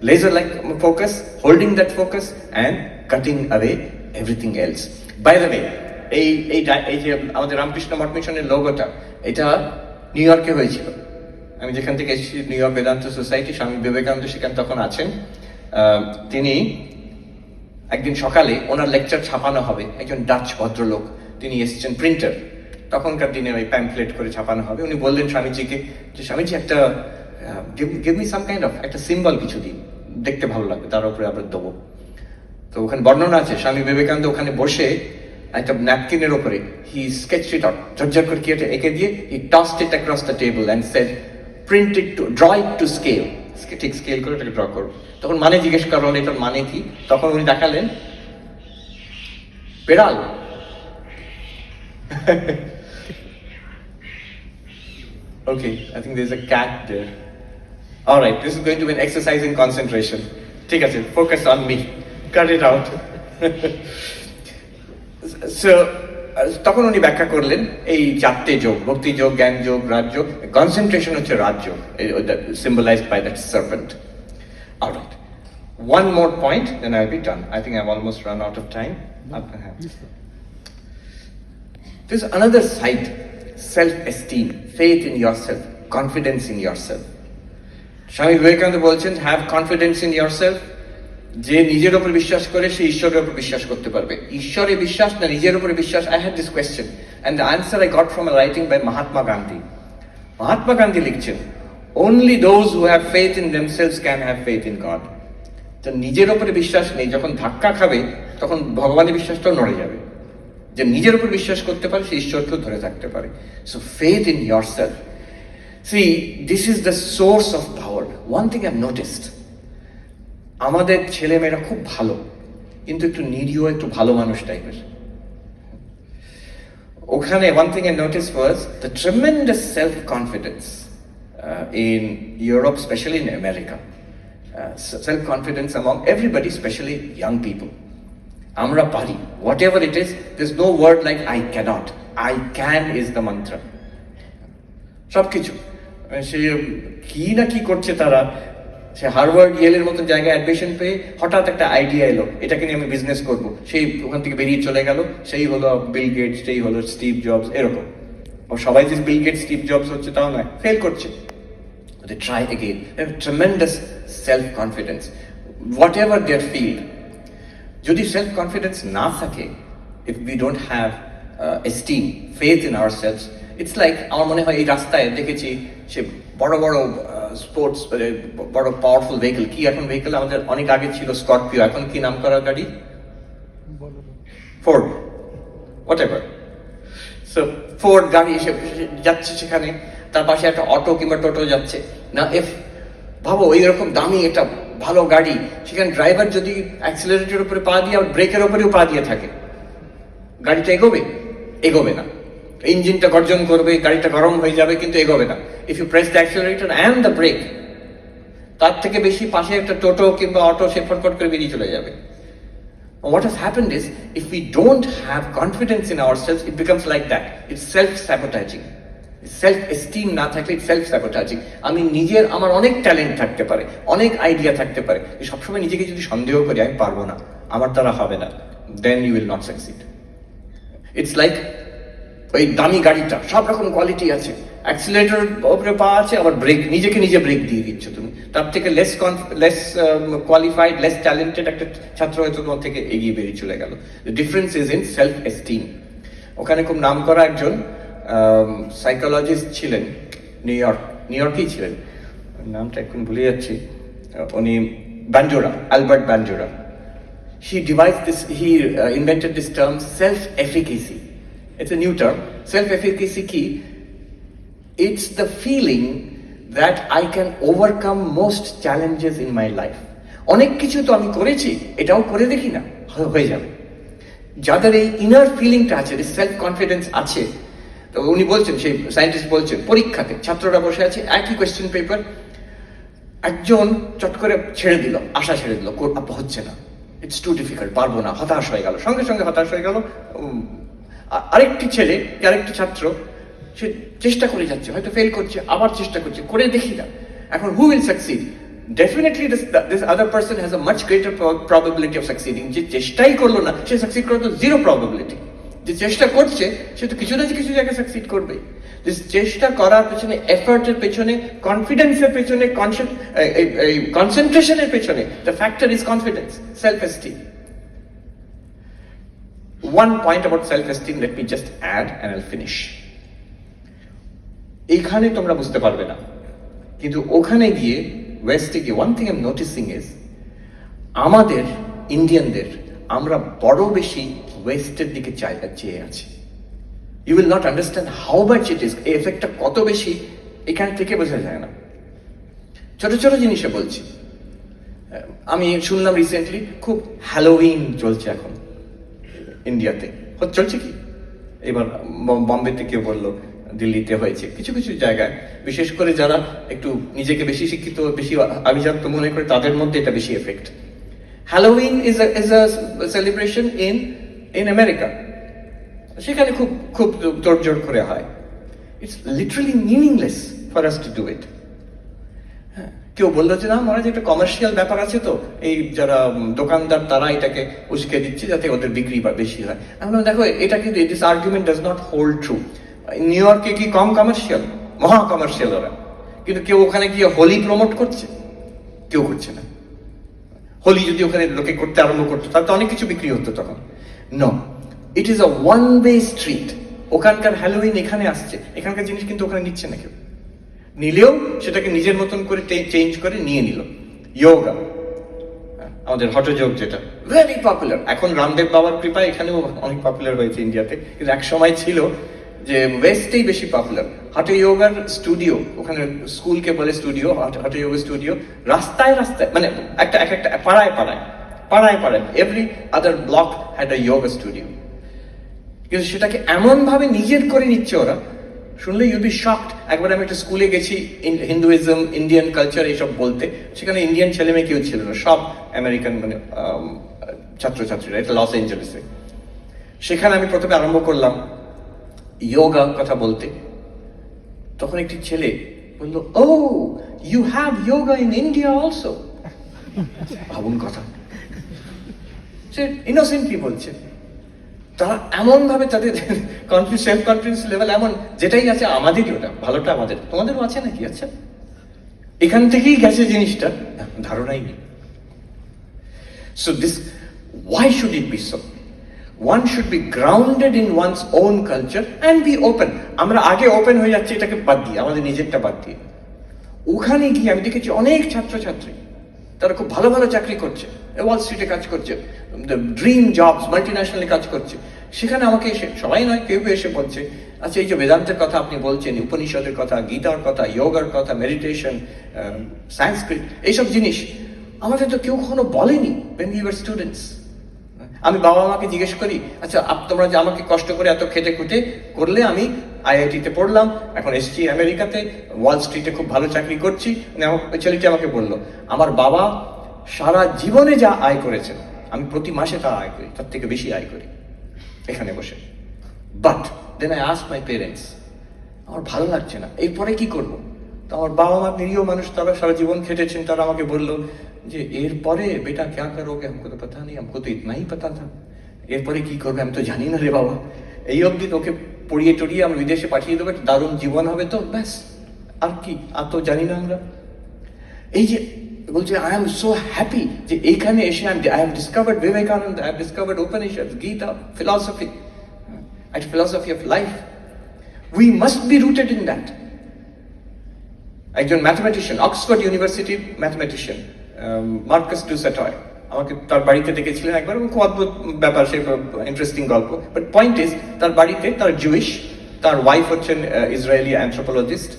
laser-like focus, holding that focus, and cutting away everything else. By the way, এই যে আমাদের রামকৃষ্ণ মঠ মিশনের লোগোটা, এটা নিউ ইয়র্কে হয়েছিল। আমি যেখান থেকে এসেছি, new York Vedanta society, Swami Vivekananda সেখানে তখন আছেন। তিনি একদিন সকালে ওনার লেকচার ছাপানো হবে, একজন ডাচ ভদ্রলোক, তিনি এসেছেন, প্রিন্টার, তখনকার দিনে ওই প্যাম্পলেট করে ছাপানো হবে। উনি বললেন স্বামীজিকে যে স্বামীজি একটা give me some kind of একটা সিম্বল কিছু দিন, দেখতে ভালো লাগবে, তার উপরে আমরা দেবো। তো ওখানে বর্ণনা আছে, স্বামী বিবেকানন্দ ওখানে বসে একটা ন্যাপকিনের ওপরে হি স্কেচড ইট আউট, ঝরঝর করে কি এঁকে দিয়ে he tossed it across the table and said print it to draw it to scale, ঠিক স্কেল করে এটাকে ড্র করো। তখন মানে জিজ্ঞেস করা হলো এটার মানে কি, তখন উনি দেখালেন পেড়াল। Okay, I think there's a cat there. All right, this is going to be an exercise in concentration. ঠিক আছে, focus on me. Cut it out. So, তখন উনি ব্যাখ্যা করলেন এই চারটে যোগ, ভক্তি যোগ, জ্ঞান যোগ, রাজযোগ। কনসেন্ট্রেশন হচ্ছে Rajyoga, symbolized by that serpent. All right. One more point, then I'll be done. I think I've almost run out of time. There's another side, self-esteem, faith in yourself, confidence in yourself. Swami Vivekananda বলছেন, have confidence in yourself. যে নিজের উপর বিশ্বাস করে সে ঈশ্বরের উপর বিশ্বাস করতে পারবে। ঈশ্বরে বিশ্বাস না নিজের উপরে বিশ্বাস? I had this question and the answer I got from a writing by Mahatma Gandhi. Mahatma Gandhi লিখছেন, only those who have faith in themselves can have faith in God. তো নিজের উপরে বিশ্বাস নেই, যখন ধাক্কা খাবে তখন ভগবানের বিশ্বাসটাও নড়ে যাবে। যে নিজের উপর বিশ্বাস করতে পারে সে ঈশ্বরকেও ধরে থাকতে পারে। So faith in yourself. See, this is the source of power. One thing I've noticed, আমাদের ছেলেমেয়েরা খুব ভালো, কিন্তু একটু নিরীহ, একটু ভালো মানুষ টাইপের। ওখানে one thing I noticed was the tremendous self-confidence in Europe, especially in America. Self-confidence among everybody, especially young people. Amra pari, whatever it is, there's no word like I cannot. I can is the mantra. সবকিছু সে কি না কি করছে তারা, সে Harvard ইয়েলের মতো জায়গায় admission পেয়ে হঠাৎ একটা আইডিয়া এলো, এটাকে নিয়ে আমি বিজনেস করব, সেই ওখান থেকে বেরিয়ে চলে গেল, সেই হলো বিল গেটস, সেই হলো স্টিভ জবস, এরকম। ও সবাই যে বিল গেটস স্টিভ জবস হচ্ছে তাও নয়, ফেল করছে। They try again. They have tremendous self-confidence, whatever their field. যদি self-confidence না থাকে, if we don't have esteem, faith in ourselves, it's like, আমার মনে হয় এই রাস্তায় দেখেছি সে বড় বড় স্পোর্টস, বড় পাওয়ারফুল ভেহিকল, কি এখন ভেহিকল আমাদের অনেক আগে ছিল স্করপিও, এখন কি নাম করা গাড়ি? Ford, whatever. সো ফোর্ড গাড়ি এসে যাচ্ছে সেখানে, তার পাশে একটা অটো কিংবা টোটো যাচ্ছে না, ভাবো এইরকম দামি একটা ভালো গাড়ি, সেখানে ড্রাইভার যদি অ্যাক্সিলারেটরের উপরে পা দিয়ে আর ব্রেকের উপরেও পা দিয়ে থাকে, গাড়িটা এগোবে না। ইঞ্জিনটা গর্জন করবে, গাড়িটা গরম হয়ে যাবে, কিন্তু এগোবে না। If you press the accelerator and the brake, তার থেকে বেশি পাশে একটা টোটো কিংবা অটো সে ফটফট করে বেরিয়ে চলে যাবে। What has happened is, if we don't have confidence in ourselves, it becomes like that. It's self-sabotaging. Self-esteem না থাকলে self-sabotaging. আমি নিজের, আমার অনেক ট্যালেন্ট থাকতে পারে, অনেক আইডিয়া থাকতে পারে, সবসময় নিজেকে যদি সন্দেহ করি আমি পারবো না, আমার দ্বারা হবে না, then you will not succeed. It's like ওই দামি গাড়িটা, সব রকম কোয়ালিটি আছে, অ্যাক্সিলারেটর উপরে পা আছে, আবার ব্রেক, নিজেকে নিজে ব্রেক দিয়ে দিচ্ছ তুমি। তার থেকে লেস কোয়ালিফাইড, লেস ট্যালেন্টেড একটা ছাত্র হয়তো তোমার থেকে এগিয়ে বেরিয়ে চলে গেল। The difference is in self esteem. ওখানে খুব নাম করা একজন সাইকোলজিস্ট ছিলেন, নিউ ইয়র্কেই ছিলেন, নামটা এখন ভুলে যাচ্ছি, উনি বাঞ্জোরা, Albert বাঞ্জোরা। He invented this term self-efficacy. It's a new term. Self-efficacy কি? It's the feeling that I can overcome most challenges in my life. অনেক কিছু তো আমি করেছি, এটাও করে দেখি না, হয়ে যাবে। যাদের এই ইনার ফিলিংটা আছে, সেলফ কনফিডেন্স আছে, তো উনি বলছেন, সেই সায়েন্টিস্ট বলছেন, পরীক্ষাতে ছাত্ররা বসে আছে, একই কোয়েশ্চেন পেপার, একজন চট করে ছেড়ে দিল, আশা ছেড়ে দিল, হচ্ছে না, ইটস টু ডিফিকাল্ট, পারবো না, হতাশ হয়ে গেল, সঙ্গে সঙ্গে হতাশ হয়ে গেল। আরেকটি ছেলে, আরেকটি ছাত্র, সে চেষ্টা করে যাচ্ছে, হয়তো ফেল করছে, আবার চেষ্টা করছে, করে দেখি না। এখন who will succeed? Definitely this other person has a much greater probability of সাকসিডিং। যে চেষ্টাই করলো না, সে সাকসিড করার তো জিরো প্রবাবিলিটি। যে চেষ্টা করছে, সে তো কিছু না কিছু জায়গায় সাকসিড করবে। চেষ্টা করার পেছনে, এফার্টের পেছনে, কনফিডেন্সের পেছনে, কনসেন্ট্রেশনের পেছনে, the factor is confidence, self esteem. One point about self-esteem, let me just add and I'll finish. এইখানে তোমরা বুঝতে পারবে না, কিন্তু ওখানে গিয়ে, ওয়েস্টে গিয়ে, one thing I'm noticing is, আমাদের ইন্ডিয়ানদের, আমরা বড় বেশি ওয়েস্টের দিকে চেয়ে আছি। You will not understand how much it is, এই এফেক্টটা কত বেশি এখান থেকে বোঝা যায় না। ছোট ছোট জিনিসে বলছি, আমি শুনলাম রিসেন্টলি খুব হ্যালোউইন চলছে এখন ইন্ডিয়াতে। চলছে কি এবার বম্বেতে কেউ বললো, দিল্লিতে হয়েছে, কিছু কিছু জায়গায়, বিশেষ করে যারা একটু নিজেকে বেশি শিক্ষিত, বেশি আভিজাত্য মনে করে, তাদের মধ্যে এটা বেশি effect. Halloween is a celebration in America, সেখানে খুব খুব তোড়জোড় করে হয়। It's literally meaningless for us to do it. কেউ বললো যে না মহারাজ, একটা কমার্শিয়াল ব্যাপার আছে, তো এই যারা দোকানদার তারা এটাকে উস্কে দিচ্ছে যাতে ওদের বিক্রি বা বেশি হয়। আমি বললাম দেখো, এটা কিন্তু this argument does not hold true. New ইয়র্কে কি কম কমার্শিয়াল? মহা কমার্শিয়াল ওরা, কিন্তু কেউ ওখানে গিয়ে হোলি প্রমোট করছে? কেউ করছে না। হোলি যদি ওখানে লোকে করতে আরম্ভ করতো, তাহলে তো অনেক কিছু বিক্রি হতো তখন। No, it is a one way street. ওখানকার হ্যালোউইন এখানে আসছে, এখানকার জিনিস কিন্তু ওখানে নিচ্ছে না কেউ। নিলেও সেটাকে নিজের মতন করে চেঞ্জ করে নিয়ে নিল। যোগা, আমাদের হঠযোগ, যেটা ভেরি পপুলার, এখন রামদেব বাবার কৃপায় এখানেও অনেক পপুলার হয়েছে ইন্ডিয়াতে, কিন্তু এক সময় ছিল যে ওয়েস্টেই বেশি পপুলার। হঠযোগার স্টুডিও, ওখানে স্কুলকে বলে স্টুডিও, হঠযোগ স্টুডিও, রাস্তায় রাস্তায়, মানে একটা পাড়ায় পাড়ায় পাড়ায় পাড়ায়, every other block had a yoga studio. কিন্তু সেটাকে এমন ভাবে নিজের করে নিচ্ছে ওরা, শুনলে ইউল বি শকড। একবার আমি একটা স্কুলে গেছি, হিন্দুইজম, ইন্ডিয়ান কালচার এইসব বলতে, সেখানে ইন্ডিয়ান ছেলে মেয়ে কেউ ছিল না, সব আমেরিকান, মানে ছাত্রছাত্রীরা। এটা লস এঞ্জেলেসে। সেখানে আমি প্রথমে আরম্ভ করলাম যোগা কথা বলতে, তখন একটি ছেলে বললো, oh you have yoga in India also. ভাবুন কথা, সে ইনোসেন্টলি বলছে। তারা এমন ভাবে তাদের সেলফ কনফিডেন্স লেভেল এমন, যেটাই আছে আমাদেরই, ওটা ভালোটা আমাদের, তোমাদেরও আছে নাকি? আচ্ছা, এখান থেকেই গেছে জিনিসটা, ধারণাই নেই। So this, why should it be so? One should be grounded in one's own culture and be open. আমরা আগে ওপেন হয়ে যাচ্ছি এটাকে বাদ দিয়ে, আমাদের নিজেরটা বাদ দিয়ে। ওখানে গিয়ে আমি দেখেছি অনেক ছাত্রছাত্রী, তারা খুব ভালো ভালো চাকরি করছে, ওয়াল স্ট্রিটে কাজ করছে, ড্রিম জবস, মাল্টিন্যাশনালে কাজ করছে। সেখানে আমাকে এসে, সবাই নয়, কেউ কেউ এসে বলছে, আচ্ছা এই যে বেদান্তের কথা আপনি বলছেন, উপনিষদের কথা, গীতার কথা, যোগার কথা, মেডিটেশন, সংস্কৃত, এইসব জিনিস আমাদের তো কেউ কখনো বলেনি when we were students। আমি বাবা মাকে জিজ্ঞেস করি, আচ্ছা তোমরা যে আমাকে কষ্ট করে এত খেটে খুঁটে করলে, আমি আইআইটিতে পড়লাম, এখন এসছি আমেরিকাতে, ওয়াল স্ট্রিটে খুব ভালো চাকরি করছি। ছেলেটি আমাকে বললো, আমার বাবা সারা জীবনে যা আয় করেছেন, আমি প্রতি মাসে তা আয় করি, তার থেকে বেশি আয় করি এখানে বসে। But then I ask my parents, আমার ভালো লাগছে না, এরপরে কি করবো? তো আমার বাবা মা নিরীহ মানুষ, তারা সারা জীবন খেটেছেন, তারা আমাকে বললো যে এরপরে বেটা ক্যা করোগে, हमको तो पता नहीं, हमको तो इतना ही पता था। এরপরে কি করবে আমি তো জানি না রে বাবা, এই অবধি তোকে পড়িয়ে টড়িয়ে আমি বিদেশে পাঠিয়ে দেবো, একটা দারুণ জীবন হবে তো ব্যাস, আর কি, আর তো জানি না আমরা। এই যে বলছে, আই এম সো হ্যাপি যে এইখানে এসে I have discovered Vivekananda, I have discovered Upanishad, Gita, philosophy, একটা philosophy of life. We must be rooted in that. একজন ম্যাথমেটিশিয়ান, অক্সফোর্ড ইউনিভার্সিটির ম্যাথমেটিশিয়ান, মার্কাস ডুসেটয়, আমাকে তার বাড়িতে ডেকেছিলেন একবার, খুব অদ্ভুত ব্যাপার, সে ইন্টারেস্টিং গল্প। বাট পয়েন্ট ইজ, তার বাড়িতে, তার জুইশ, তার ওয়াইফ হচ্ছেন ইসরায়েলি অ্যানথ্রোপোলজিস্ট।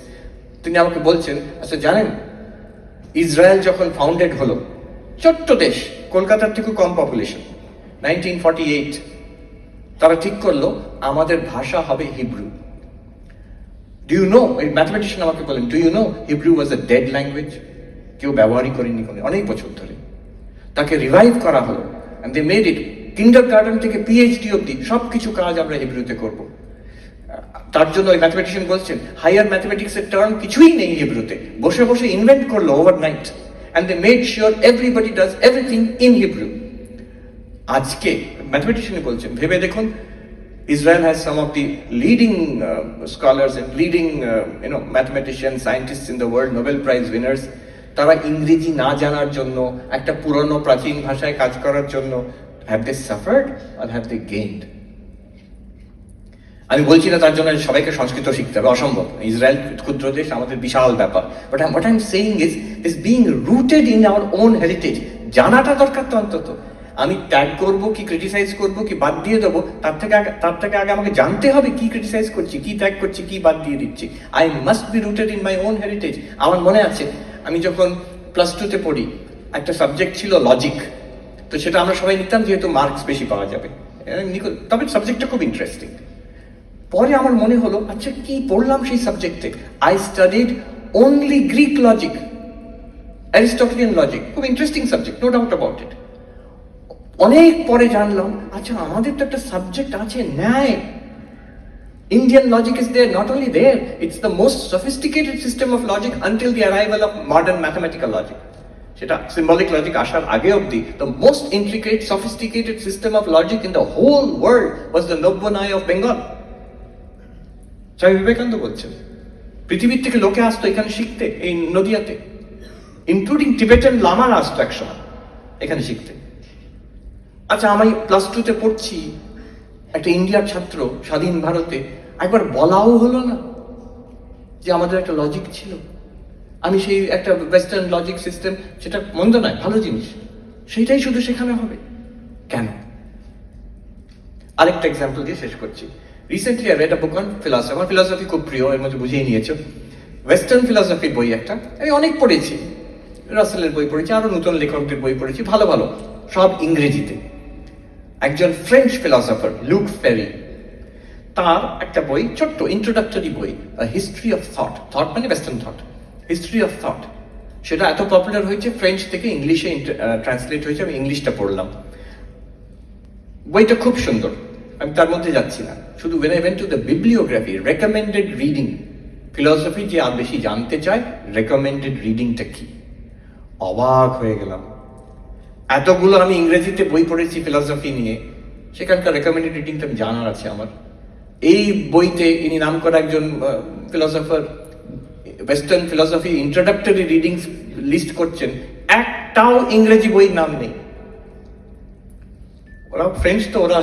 তিনি আমাকে বলছেন, আচ্ছা জানেন ইসরায়েল যখন ফাউন্ডেড হলো, ছোট্ট দেশ, কলকাতার থেকেও কম পপুলেশন, 1948, তারা ঠিক করলো আমাদের ভাষা হবে হিব্রু। ডু ইউ নো, এই ম্যাথমেটিশিয়ান আমাকে বলেন, do you know Hebrew was a dead language, কেউ ব্যবহারই করেনি কোনো অনেক বছর ধরে। তাকে রিভাইভ করা হলো, and they made it kindergarten থেকে পিএইচডি অবধি সবকিছু কাজ আমরা হিব্রুতে করব। তার জন্য ওই ম্যাথমেটিশিয়ান বলছেন হায়ার ম্যাথমেটিক্সের টার্ম কিছুই নেই হিব্রুতে, বসে বসে ইনভেন্ট করলো overnight, and they made sure everybody does everything in Hebrew. আজকে ম্যাথমেটিশিয়ান বলছেন, ভেবে দেখুন, Israel has some of the leading scholars and leading mathematicians, scientists in the world, Nobel Prize winners. তারা ইংরেজি না জানার জন্য, একটা পুরনো প্রাচীন ভাষায় কাজ করার জন্য, have they suffered or have they gained? আমি বলছি না তার জন্য সবাইকে সংস্কৃত শিখতে হবে, অসম্ভব। ইসরায়েল ক্ষুদ্র দেশ, আমাদের বিশাল ব্যাপার। But what I'm saying is being rooted in our own heritage. জানাটা দরকার তো অন্তত। আমি ট্যাগ করবো কি ক্রিটিসাইজ করবো কি বাদ দিয়ে দেবো, তার থেকে আগে আমাকে জানতে হবে কি ক্রিটিসাইজ করছি, কি ট্যাগ করছি, কি বাদ দিয়ে দিচ্ছি। I must be rooted in my own heritage. আমার মনে আছে আমি যখন প্লাস টুতে পড়ি, একটা সাবজেক্ট ছিল লজিক, তো সেটা আমরা সবাই নিতাম যেহেতু মার্কস বেশি পাওয়া যাবে, তবে সাবজেক্টটা খুব ইন্টারেস্টিং। পরে আমার মনে হলো, আচ্ছা কি পড়লাম সেই সাবজেক্টে? I studied only Greek logic, Aristotelian logic, খুব interesting subject, no doubt about it. অনেক পরে জানলাম, আচ্ছা আমাদের তো একটা সাবজেক্ট আছে ন্যায়। Indian logic is there, not only there, it's the most sophisticated system of logic until the arrival of modern mathematical logic. সেটা symbolic logic আসার আগে অবধি the most intricate, sophisticated system of logic in the whole world was the Nobonai of Bengal. Swami Vivekananda বলছেন, পৃথিবীর থেকে লোকে আসতো এখানে শিখতে, এই নদিয়াতে, ইনক্লুডিং টিবেটান লামার আসতো একসময় এখানে শিখতে। আচ্ছা আমি প্লাস টুতে পড়ছি, একটা ইন্ডিয়ার ছাত্র, স্বাধীন ভারতে, একবার বলাও হলো না যে আমাদের একটা লজিক ছিল। আমি সেই একটা ওয়েস্টার্ন লজিক সিস্টেম, সেটা মন্দ নয়, ভালো জিনিস, সেইটাই শুধু শেখানো হবে কেন? আরেকটা এক্সাম্পল দিয়ে শেষ করছি। Recently I red a book on philosophy. আমার ফিলসফি খুব প্রিয়, এর মধ্যে বুঝিয়ে নিয়েছো। ওয়েস্টার্ন ফিলসফির বই একটা, আমি অনেক পড়েছি, রাসেলের বই পড়েছি, আরো নতুন লেখকদের বই পড়েছি, ভালো ভালো, সব ইংরেজিতে। একজন ফ্রেঞ্চ ফিলসফার লুক ফেরি, তার একটা বই, ছোট্ট ইন্ট্রোডাক্টরি বই, হিস্ট্রি অফ থট, থট মানে western thought, history of thought, সেটা এত পপুলার হয়েছে ফ্রেঞ্চ থেকে ইংলিশে ট্রান্সলেট হয়েছে, আমি ইংলিশটা পড়লাম। বইটা খুব সুন্দর, আমি তার মধ্যে যাচ্ছি না, শুধু when I went to the bibliography, recommended reading, philosophy যে আর বেশি জানতে চায়, রেকমেন্ডেড রিডিংটা কি, অবাক হয়ে গেলাম। এতগুলো আমি ইংরেজিতে বই পড়েছি ফিলসফি নিয়ে, সেখানকার রেকমেন্ডেড রিডিংটা আমি জানার আছে আমার। এই বইতে ইনি নাম করা একজন philosopher western philosophy introductory readings list করছেন, একটাও ইংরেজি বইয়ের নাম নেই। ওরা ফ্রেঞ্চ তো, ওরা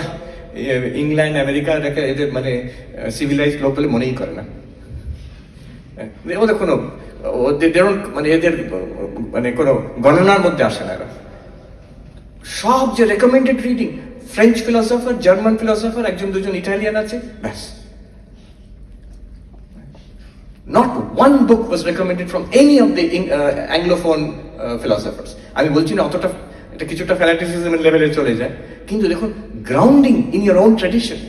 ইংল্যান্ড আমেরিকা এদের মানে সিভিলাইজড লোক বলে মনেই করে না, ওদের কোনো মানে এদের মানে কোনো গণনার মধ্যে আসে না এরা। সব যে recommended reading, French philosopher, German philosopher, একজন দুজন ইটালিয়ান আছে, ব্যাস। Not one book was recommended from any of the Anglophone philosophers. আমি বলছি না অতটা, এটা কিছুটা ফ্যানাটিসিজমের লেভেলে চলে যায়, কিন্তু দেখুন grounding in your own tradition.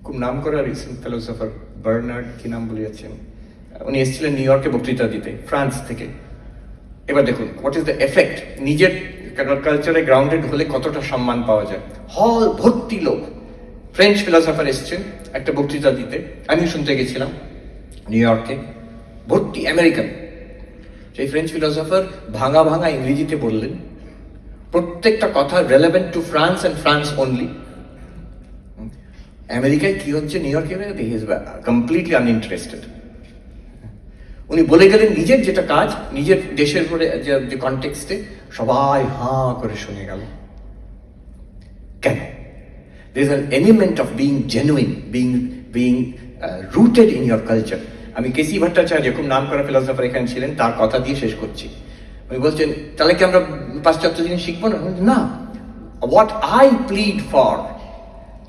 খুব নাম করা রিসেন্ট ফিলোসফার বার্নার্ড, কি নাম বলিয়াছেন, উনি এসেছিলেন নিউ ইয়র্কে বক্তৃতা দিতে ফ্রান্স থেকে। এবার দেখুন হোয়াট ইজ দ্য এফেক্ট, নিজের কালচারে গ্রাউন্ডেড হলে কতটা সম্মান পাওয়া যায়। হল ভর্তি লোক, ফ্রেঞ্চ ফিলসফার এসেছেন একটা বক্তৃতা দিতে, আমি শুনতে গেছিলাম নিউ ইয়র্কে, ভর্তি আমেরিকান। সেই ফ্রেঞ্চ ফিলসফার ভাঙা ভাঙা ইংরেজিতে বললেন, প্রত্যেকটা কথা relevant two France and France only. আমেরিকায় কি হচ্ছে নিউ ইয়র্কে, হি ইজ কমপ্লিটলি আনইন্টারেস্টেড। উনি বলে গেলেন নিজের যেটা কাজ, নিজের দেশের পরে যে কনটেক্সটে, সবাই হাঁ করে শুনে গেল। কেন? there is an element of being genuine, being rooted in your culture. আমি কেসি ভট্টাচার্য, খুব নাম করা ফিলসফার এখানে ছিলেন, তার কথা দিয়ে শেষ করছি। উনি বলছেন তাহলে কি আমরা পাশ্চাত্য জিনিস শিখবো না? না, what I plead for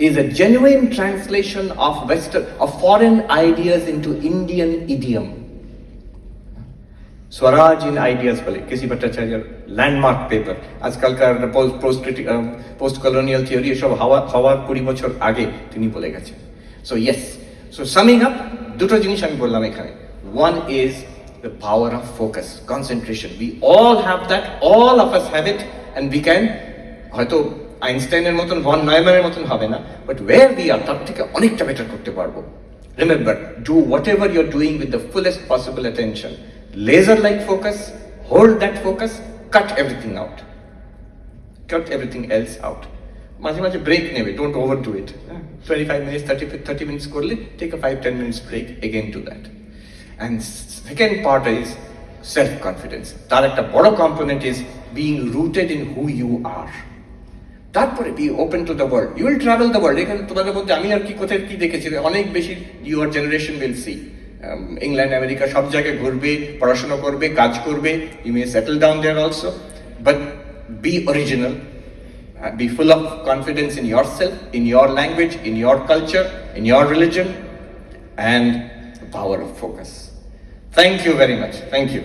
is a genuine translation of foreign ideas into Indian idiom. Swaraj in ideas বলে কেসি ভট্টাচার্যের ল্যান্ডমার্ক পেপার। আজকালকার পোস্ট কলোনিয়াল থিওরি এসব হওয়ার 20 বছর আগে তিনি বলে গেছেন। So yes, so summing up, দুটো জিনিস আমি বললাম এখানে। One is the power of focus, concentration. We all have that, all of us have it, and we can, হয়তো আইনস্টাইনের মতন ভন নয়মানের মতন হবে না, but where we are তার থেকে অনেকটা বেটার করতে পারবো. Remember, do whatever you're doing with the fullest possible attention. Laser-like focus, hold that focus, cut everything out. Cut everything else out. মাঝে মাঝে ব্রেক নেবে, don't overdo it. 25 minutes, 30 minutes করলে, take a 5-10 minutes break, again do that. And second part is self-confidence. তার একটা বড় component is being rooted in who you are. তারপরে be open to the world. You will travel the world. এখানে তোমাদের মধ্যে আমি আর কি কোথায় কি দেখেছি, অনেক বেশি your generation will see. England America সব জায়গায় ঘুরবে, পড়াশোনা করবে, কাজ করবে. You may settle down there also. But be original. Be full of confidence in yourself, in your language, in your culture, in your religion, and the power of focus. Thank you very much. Thank you.